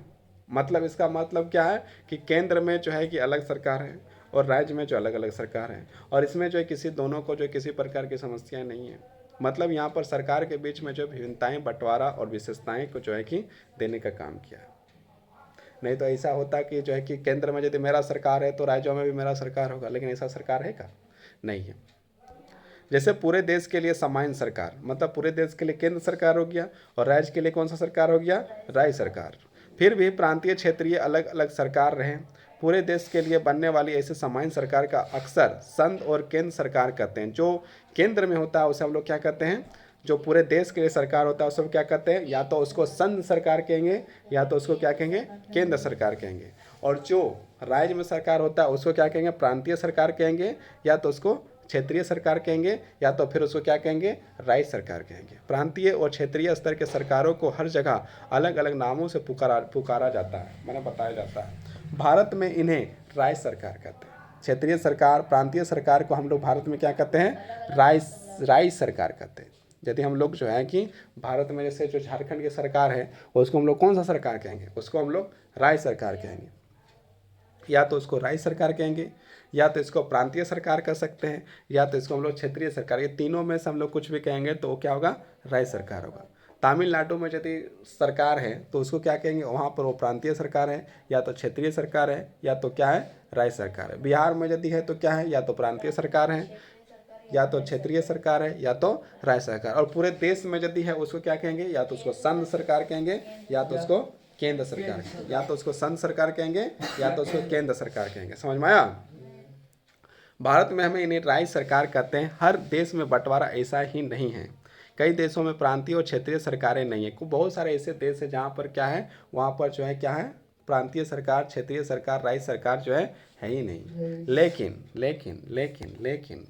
मतलब इसका मतलब क्या है कि केंद्र में जो है कि अलग सरकार है और राज्य में जो अलग अलग सरकार है, और इसमें जो है किसी दोनों को जो किसी प्रकार की समस्याएं नहीं है। मतलब यहाँ पर सरकार के बीच में जो विभिन्नताएं, बंटवारा और विशेषताएं को जो है कि देने का काम किया। नहीं तो ऐसा होता कि जो है कि केंद्र में यदि मेरा सरकार है तो राज्यों में भी मेरा सरकार होगा, लेकिन ऐसा सरकार है का? नहीं है। जैसे पूरे देश के लिए सामान्य सरकार, मतलब पूरे देश के लिए केंद्र सरकार हो गया, और राज्य के लिए कौन सा सरकार हो गया? राज्य सरकार। फिर भी प्रांतीय क्षेत्रीय अलग अलग सरकार रहे। पूरे देश के लिए बनने वाली ऐसे सामान्य सरकार का अक्सर संघ और केंद्र सरकार कहते हैं। जो केंद्र में होता है उसे हम लोग क्या कहते हैं? जो पूरे देश के लिए सरकार होता है उसे हम क्या कहते हैं? या तो उसको संघ सरकार कहेंगे, या तो उसको क्या कहेंगे? केंद्र सरकार कहेंगे। और जो राज्य में सरकार होता है उसको क्या कहेंगे? प्रांतीय सरकार कहेंगे, या तो उसको क्षेत्रीय सरकार कहेंगे, या तो फिर उसको क्या कहेंगे? राज्य सरकार कहेंगे। प्रांतीय और क्षेत्रीय स्तर के सरकारों को हर जगह अलग अलग नामों से पुकारा जाता है, मैंने बताया जाता है। भारत में इन्हें राज्य सरकार कहते हैं। क्षेत्रीय सरकार, प्रांतीय सरकार को हम लोग भारत में क्या कहते हैं? राज्य सरकार कहते हैं। यदि हम लोग जो है कि भारत में जैसे जो झारखंड की सरकार है उसको हम लोग कौन सा सरकार कहेंगे? उसको हम लोग राज्य सरकार कहेंगे। या तो उसको राज्य सरकार कहेंगे, या तो इसको प्रांतीय सरकार कह सकते हैं, या तो इसको हम लोग क्षेत्रीय सरकार। ये तीनों में से हम लोग कुछ भी कहेंगे तो वो क्या होगा? राज्य सरकार होगा। तमिलनाडु में यदि सरकार है तो उसको क्या कहेंगे? वहाँ पर वो प्रांतीय सरकार है, या तो क्षेत्रीय सरकार है, या तो क्या है? राज्य सरकार है। बिहार में यदि है तो क्या है? या तो प्रांतीय सरकार है, या तो क्षेत्रीय सरकार है, या तो राज्य सरकार। और पूरे देश में यदि है उसको क्या कहेंगे? या तो उसको संघ सरकार कहेंगे, या तो उसको केंद्र सरकार, या तो उसको संघ सरकार कहेंगे, या तो उसको केंद्र सरकार कहेंगे। समझ में आया? भारत में हमें इन्हें राज्य सरकार कहते हैं। हर देश में बंटवारा ऐसा ही नहीं है। कई देशों में प्रांतीय और क्षेत्रीय सरकारें नहीं है। बहुत सारे ऐसे देश हैं जहाँ पर क्या है? वहाँ पर जो है क्या है? प्रांतीय सरकार, क्षेत्रीय सरकार, राज्य सरकार जो है ही नहीं। लेकिन लेकिन लेकिन लेकिन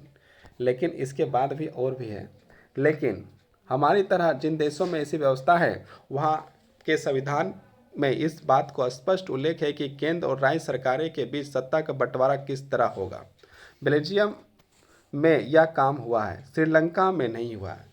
लेकिन इसके बाद भी और भी है। लेकिन हमारी तरह जिन देशों में ऐसी व्यवस्था है वहाँ के संविधान में इस बात को स्पष्ट उल्लेख है कि केंद्र और राज्य सरकारें के बीच सत्ता का बंटवारा किस तरह होगा। बेल्जियम में यह काम हुआ है, श्रीलंका में नहीं हुआ है।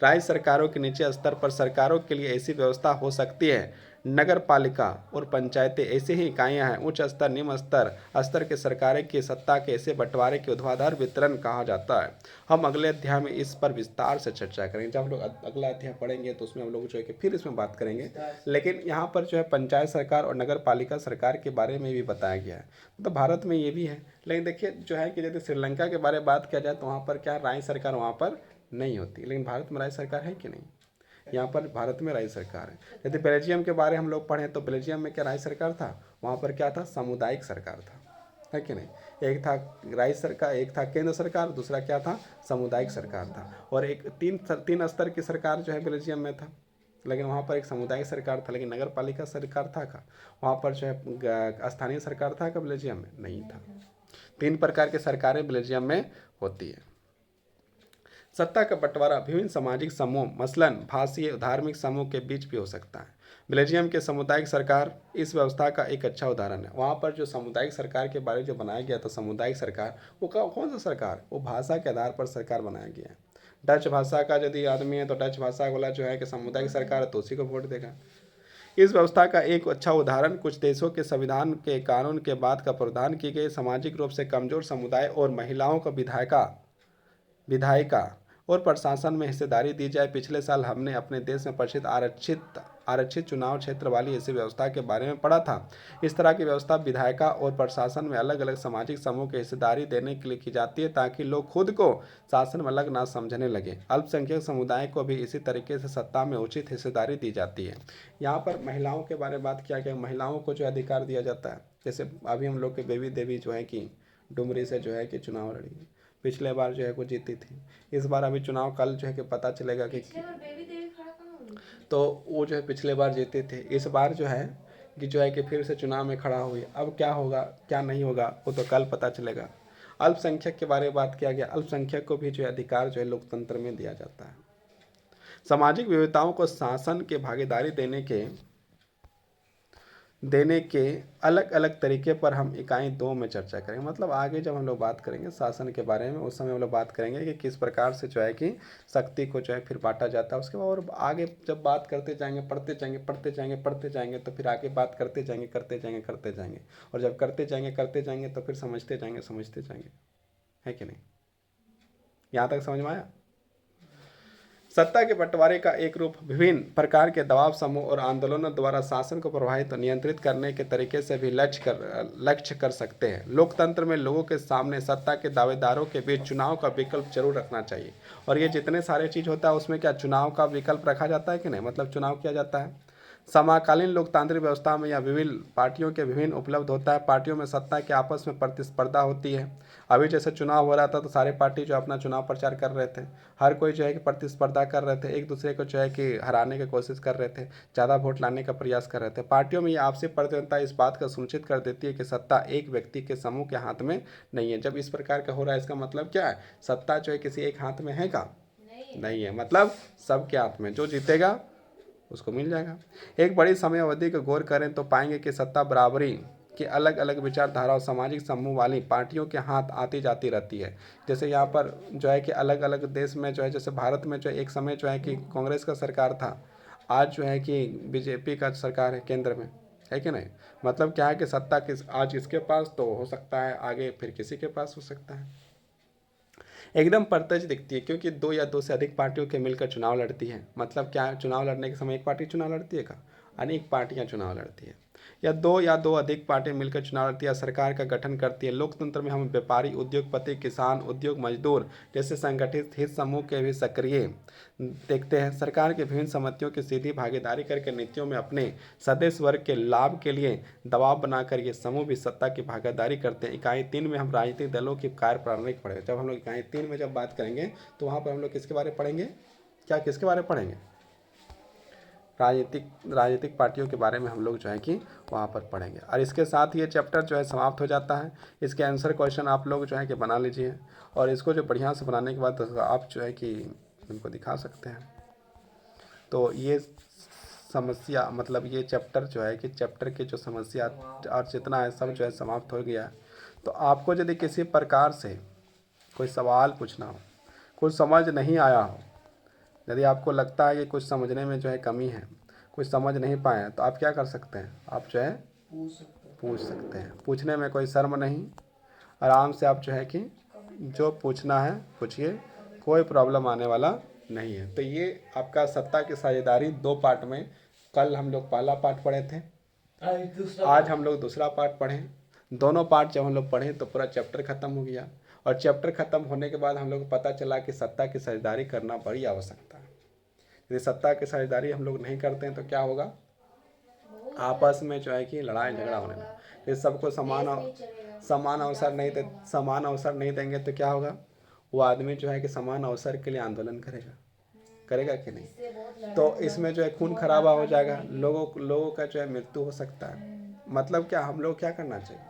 राज्य सरकारों के नीचे स्तर पर सरकारों के लिए ऐसी व्यवस्था हो सकती है। नगर पालिका और पंचायतें ऐसी ही इकाइयां हैं। उच्च स्तर निम्न स्तर के सरकारें की सत्ता के ऐसे बंटवारे के ऊर्ध्वाधर वितरण कहा जाता है। हम अगले अध्याय में इस पर विस्तार से चर्चा करेंगे। जब हम लोग अगला अध्याय पढ़ेंगे तो उसमें हम लोग जो है कि फिर इसमें बात करेंगे। लेकिन यहाँ पर जो है पंचायत सरकार और नगर पालिका सरकार के बारे में भी बताया गया है। तो भारत में ये भी है। लेकिन देखिए जो है कि यदि श्रीलंका के बारे में बात किया जाए तो वहाँ पर क्या राज्य सरकार वहाँ पर नहीं होती, लेकिन भारत में राज्य सरकार है कि नहीं? यहाँ पर भारत में राज्य सरकार है। यदि बेल्जियम के बारे हम लोग पढ़ें तो बेल्जियम में क्या राज्य सरकार था? वहाँ पर क्या था? सामुदायिक सरकार था, है कि नहीं? एक था राज्य सरकार, एक था केंद्र सरकार, दूसरा क्या था? सामुदायिक सरकार था। और एक तीन स्तर की सरकार जो है बेल्जियम में था, लेकिन वहाँ पर एक सामुदायिक सरकार था। लेकिन नगर पालिका सरकार था का वहाँ पर जो है स्थानीय सरकार था का बेल्जियम में? नहीं था। 3 प्रकार की सरकारें बेल्जियम में होती है। सत्ता का बंटवारा विभिन्न सामाजिक समूह मसलन भाषीय धार्मिक समूह के बीच भी हो सकता है। बेल्जियम के सामुदायिक सरकार इस व्यवस्था का एक अच्छा उदाहरण है। वहाँ पर जो सामुदायिक सरकार के बारे में जो बनाया गया था सामुदायिक सरकार, वो कौन सा सरकार? वो भाषा के आधार पर सरकार बनाया गया है। डच भाषा का यदि आदमी है तो डच भाषा वाला जो है कि सामुदायिक सरकार है तो उसी को वोट देगा। इस व्यवस्था का एक अच्छा उदाहरण कुछ देशों के संविधान के कानून के बाद का प्रावधान की गई सामाजिक रूप से कमजोर समुदाय और महिलाओं को विधायिका और प्रशासन में हिस्सेदारी दी जाए। पिछले साल हमने अपने देश में प्रसिद्ध आरक्षित चुनाव क्षेत्र वाली ऐसी व्यवस्था के बारे में पढ़ा था। इस तरह की व्यवस्था विधायिका और प्रशासन में अलग अलग सामाजिक समूह की हिस्सेदारी देने के लिए की जाती है ताकि लोग खुद को शासन में अलग ना समझने लगे। अल्पसंख्यक समुदाय को भी इसी तरीके से सत्ता में उचित हिस्सेदारी दी जाती है। यहाँ पर महिलाओं के बारे में बात किया गया। महिलाओं को जो अधिकार दिया जाता है, जैसे अभी हम लोग के बेबी देवी जो है कि डुमरी से जो है कि चुनाव लड़ी, पिछले बार जो है वो जीती थी। इस बार अभी चुनाव कल जो है कि पता चलेगा कि तो वो जो है पिछले बार जीते थे। इस बार जो है कि फिर से चुनाव में खड़ा हुई। अब क्या होगा क्या नहीं होगा वो तो कल पता चलेगा। अल्पसंख्यक के बारे में बात किया गया। अल्पसंख्यक को भी जो अधिकार जो है लोकतंत्र में दिया जाता है। सामाजिक विविधताओं को शासन के भागीदारी देने के अलग अलग तरीके पर हम इकाई 2 में चर्चा करेंगे। मतलब आगे जब हम लोग बात करेंगे शासन के बारे में उस समय हम लोग बात करेंगे कि किस प्रकार से जो है कि शक्ति को जो है फिर बांटा जाता है। उसके बाद और आगे जब बात करते जाएंगे पढ़ते जाएंगे तो फिर आगे बात करते जाएंगे और जब करते जाएंगे तो फिर समझते जाएंगे, है कि नहीं? यहाँ तक समझ में आया? सत्ता के बंटवारे का एक रूप विभिन्न प्रकार के दबाव समूह और आंदोलनों द्वारा शासन को प्रभावित और नियंत्रित करने के तरीके से भी लक्ष्य कर सकते हैं। लोकतंत्र में लोगों के सामने सत्ता के दावेदारों के बीच चुनाव का विकल्प जरूर रखना चाहिए। और ये जितने सारे चीज़ होता है उसमें क्या चुनाव का विकल्प रखा जाता है कि नहीं? मतलब चुनाव किया जाता है। समकालीन लोकतांत्रिक व्यवस्था में यह विभिन्न पार्टियों के विभिन्न उपलब्ध होता है। पार्टियों में सत्ता के आपस में प्रतिस्पर्धा होती है। अभी जैसे चुनाव हो रहा था तो सारे पार्टी जो अपना चुनाव प्रचार कर रहे थे, हर कोई जो है कि प्रतिस्पर्धा कर रहे थे, एक दूसरे को जो है कि हराने की कोशिश कर रहे थे, ज़्यादा वोट लाने का प्रयास कर रहे थे। पार्टियों में ये आपसी प्रतिद्वंद्विता इस बात का सुनिश्चित कर देती है कि सत्ता एक व्यक्ति के समूह के हाथ में नहीं है। जब इस प्रकार का हो रहा है इसका मतलब क्या है? सत्ता जो है किसी एक हाथ में है का नहीं है, मतलब सबके हाथ में, जो जीतेगा उसको मिल जाएगा। एक बड़ी समय अवधि को गौर करें तो पाएंगे कि सत्ता बराबरी कि अलग अलग विचारधारा और सामाजिक समूह वाली पार्टियों के हाथ आती जाती रहती है। जैसे यहाँ पर जो है कि अलग अलग देश में जो है, जैसे भारत में जो एक समय जो है कि कांग्रेस का सरकार था, आज जो है कि बीजेपी का सरकार है केंद्र में, है कि नहीं? मतलब क्या है कि सत्ता आज इसके पास तो हो सकता है आगे फिर किसी के पास हो सकता है। एकदम प्रत्यक्ष दिखती है क्योंकि 2 या 2 से अधिक पार्टियों के मिलकर चुनाव लड़ती है। मतलब क्या है? चुनाव लड़ने के समय एक पार्टी चुनाव लड़ती है का? अनेक पार्टियां चुनाव लड़ती है, या दो अधिक पार्टियां मिलकर चुनाव लड़ती है, सरकार का गठन करती है। लोकतंत्र में हम व्यापारी, उद्योगपति, किसान, उद्योग मजदूर जैसे संगठित हित समूह के भी सक्रिय देखते हैं। सरकार के विभिन्न समितियों की सीधी भागीदारी करके नीतियों में अपने सदस्य वर्ग के लाभ के लिए दबाव बनाकर ये समूह भी सत्ता की भागीदारी करते हैं। इकाई 3 में हम राजनीतिक दलों की कार्य प्रणाली पढ़ेंगे। जब हम लोग इकाई 3 में जब बात करेंगे तो वहाँ पर हम लोग किसके बारे में पढ़ेंगे? किसके बारे में पढ़ेंगे? राजनीतिक पार्टियों के बारे में हम लोग जो है कि वहाँ पर पढ़ेंगे। और इसके साथ ये चैप्टर जो है समाप्त हो जाता है। इसके आंसर क्वेश्चन आप लोग जो है कि बना लीजिए और इसको जो बढ़िया से बनाने के बाद आप जो है कि इनको दिखा सकते हैं। तो ये समस्या मतलब ये चैप्टर जो है कि चैप्टर की जो समस्या और जितना है सब जो है समाप्त हो गया। तो आपको यदि किसी प्रकार से कोई सवाल पूछना हो, कुछ समझ नहीं आया हो यदि आपको लगता है कि कुछ समझने में जो है कमी है, कुछ समझ नहीं पाए, तो आप क्या कर सकते हैं, आप जो है पूछ सकते हैं। पूछने में कोई शर्म नहीं, आराम से आप जो है कि जो पूछना है पूछिए, कोई प्रॉब्लम आने वाला नहीं है। तो ये आपका सत्ता की साझेदारी 2 पार्ट में, कल हम लोग पहला पार्ट पढ़े थे, आज हम लोग दूसरा पार्ट पढ़ें। दोनों पार्ट जब हम लोग पढ़ें तो पूरा चैप्टर ख़त्म हो गया, और चैप्टर ख़त्म होने के बाद हम लोग को पता चला कि सत्ता की साझेदारी करना बड़ी आवश्यकता है। यदि सत्ता की साझेदारी हम लोग नहीं करते हैं तो क्या होगा, आपस में जो है कि लड़ाई झगड़ा होने लगा। ये सबको समान अवसर नहीं देंगे तो क्या होगा, वो आदमी जो है कि समान अवसर के लिए आंदोलन करेगा कि नहीं, तो इसमें जो है खून खराबा हो जाएगा, लोगों का जो है मृत्यु हो सकता है। मतलब क्या, हम लोग क्या करना चाहिए,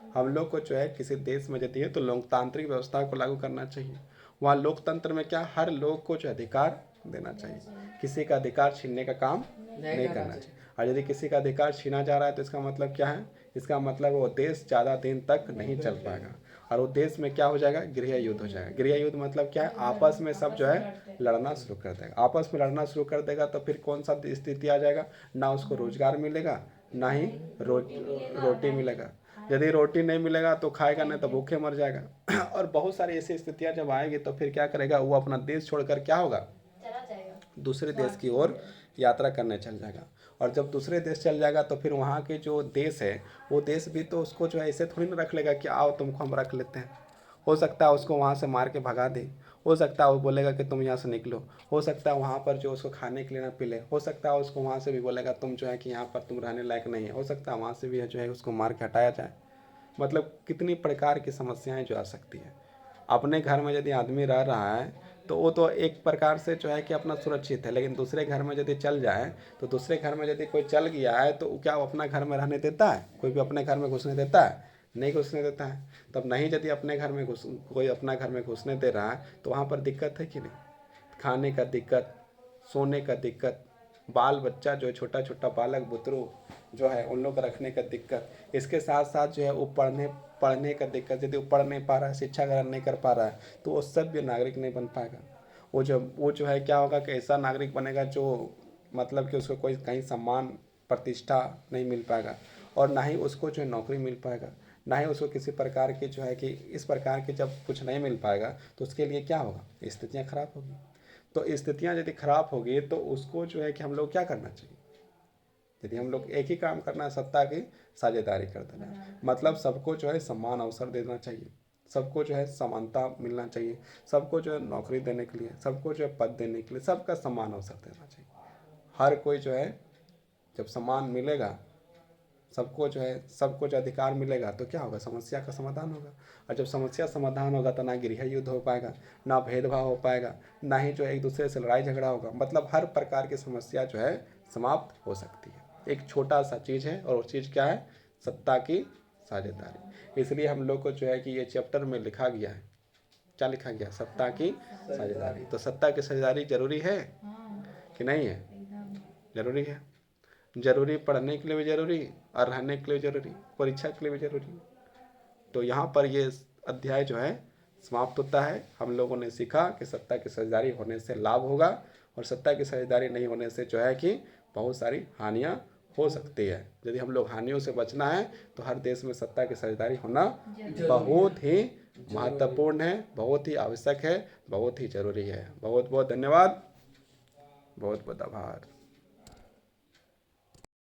हम लोग को जो है किसी देश में यदि है तो लोकतांत्रिक व्यवस्था को लागू करना चाहिए। वहाँ लोकतंत्र में क्या, हर लोग को जो अधिकार देना चाहिए, किसी का अधिकार छीनने का काम नहीं करना चाहिए। और यदि किसी का अधिकार छीना जा रहा है तो इसका मतलब क्या है, इसका मतलब वो देश ज़्यादा दिन तक नहीं चल पाएगा, और वो देश में क्या हो जाएगा, गृह युद्ध हो जाएगा। गृह युद्ध मतलब क्या है, आपस में सब जो है लड़ना शुरू कर देगा। आपस में लड़ना शुरू कर देगा तो फिर कौन सा स्थिति आ जाएगा, ना उसको रोजगार मिलेगा, ना ही रोटी मिलेगा। यदि रोटी नहीं मिलेगा तो खाएगा नहीं, तो भूखे मर जाएगा। और बहुत सारी ऐसी स्थितियां जब आएगी तो फिर क्या करेगा, वो अपना देश छोड़कर क्या होगा, चला जाएगा, दूसरे देश की ओर यात्रा करने चल जाएगा। और जब दूसरे देश चल जाएगा तो फिर वहाँ के जो देश है, वो देश भी तो उसको जो है ऐसे थोड़ी ना रख लेगा कि आओ तुमको हम रख लेते हैं। हो सकता है उसको वहाँ से मार के भगा दे, हो सकता है वो बोलेगा कि तुम यहाँ से निकलो, हो सकता है वहाँ पर जो उसको खाने के लिए ना मिले, हो सकता है उसको वहाँ से भी बोलेगा तुम जो है कि यहाँ पर तुम रहने लायक नहीं है, हो सकता है वहाँ से भी जो है उसको मार के हटाया जाए। मतलब कितनी प्रकार की समस्याएं जो आ सकती है। अपने घर में यदि आदमी रह रहा है तो वो तो एक प्रकार से जो है कि अपना सुरक्षित है, लेकिन दूसरे घर में यदि चल जाए, तो दूसरे घर में यदि कोई चल गया है तो क्या वो अपना घर में रहने देता है, कोई भी अपने घर में घुसने देता है, नहीं घुसने देता है। तब नहीं, यदि अपने घर में कोई अपना घर में घुसने दे रहा है तो वहाँ पर दिक्कत है कि नहीं, खाने का दिक्कत, सोने का दिक्कत, बाल बच्चा जो है छोटा छोटा बालक बुतरू जो है उन लोग का रखने का दिक्कत, इसके साथ साथ जो है वो पढ़ने का दिक्कत। यदि वो पढ़ नहीं पा रहा है, शिक्षा ग्रहण नहीं कर पा रहा है, तो वो सभ्य नागरिक नहीं बन पाएगा। वो जो है क्या होगा कि ऐसा नागरिक बनेगा जो मतलब कि उसको कोई कहीं सम्मान प्रतिष्ठा नहीं मिल पाएगा, और ना ही उसको जो है नौकरी मिल पाएगा, ना ही उसको किसी प्रकार की जो है कि इस प्रकार की जब कुछ नहीं मिल पाएगा तो उसके लिए क्या होगा, स्थितियाँ खराब होगी। तो स्थितियाँ यदि खराब होगी तो उसको जो है कि हम लोग क्या करना चाहिए, यदि हम लोग एक ही काम करना है, सत्ता की साझेदारी कर देना है। मतलब सबको जो है समान अवसर देना चाहिए, सबको जो है समानता मिलना चाहिए, सबको जो है नौकरी देने के लिए, सबको जो है पद देने के लिए, सबका समान अवसर देना चाहिए। हर कोई जो है जब समान मिलेगा, सबको जो अधिकार मिलेगा तो क्या होगा, समस्या का समाधान होगा। और जब समस्या समाधान होगा तो ना गृह युद्ध हो पाएगा, ना भेदभाव हो पाएगा, ना ही जो है एक दूसरे से लड़ाई झगड़ा होगा। मतलब हर प्रकार की समस्या जो है समाप्त हो सकती है। एक छोटा सा चीज़ है, और वो चीज़ क्या है, सत्ता की साझेदारी। इसलिए हम लोग को जो है कि ये चैप्टर में लिखा गया है, क्या लिखा गया, सत्ता की साझेदारी। तो सत्ता की साझेदारी जरूरी है कि नहीं है, जरूरी है। जरूरी, पढ़ने के लिए भी जरूरी, और रहने के लिए जरूरी, परीक्षा के लिए भी जरूरी। तो यहाँ पर ये अध्याय जो है समाप्त होता है। हम लोगों ने सीखा कि सत्ता की साझेदारी होने से लाभ होगा, और सत्ता की साझेदारी नहीं होने से जो है कि बहुत सारी हानियाँ हो सकती है। यदि हम लोग हानियों से बचना है तो हर देश में सत्ता की साझेदारी होना बहुत ही महत्वपूर्ण है, बहुत ही आवश्यक है, बहुत ही जरूरी है। बहुत बहुत धन्यवाद, बहुत बहुत आभार।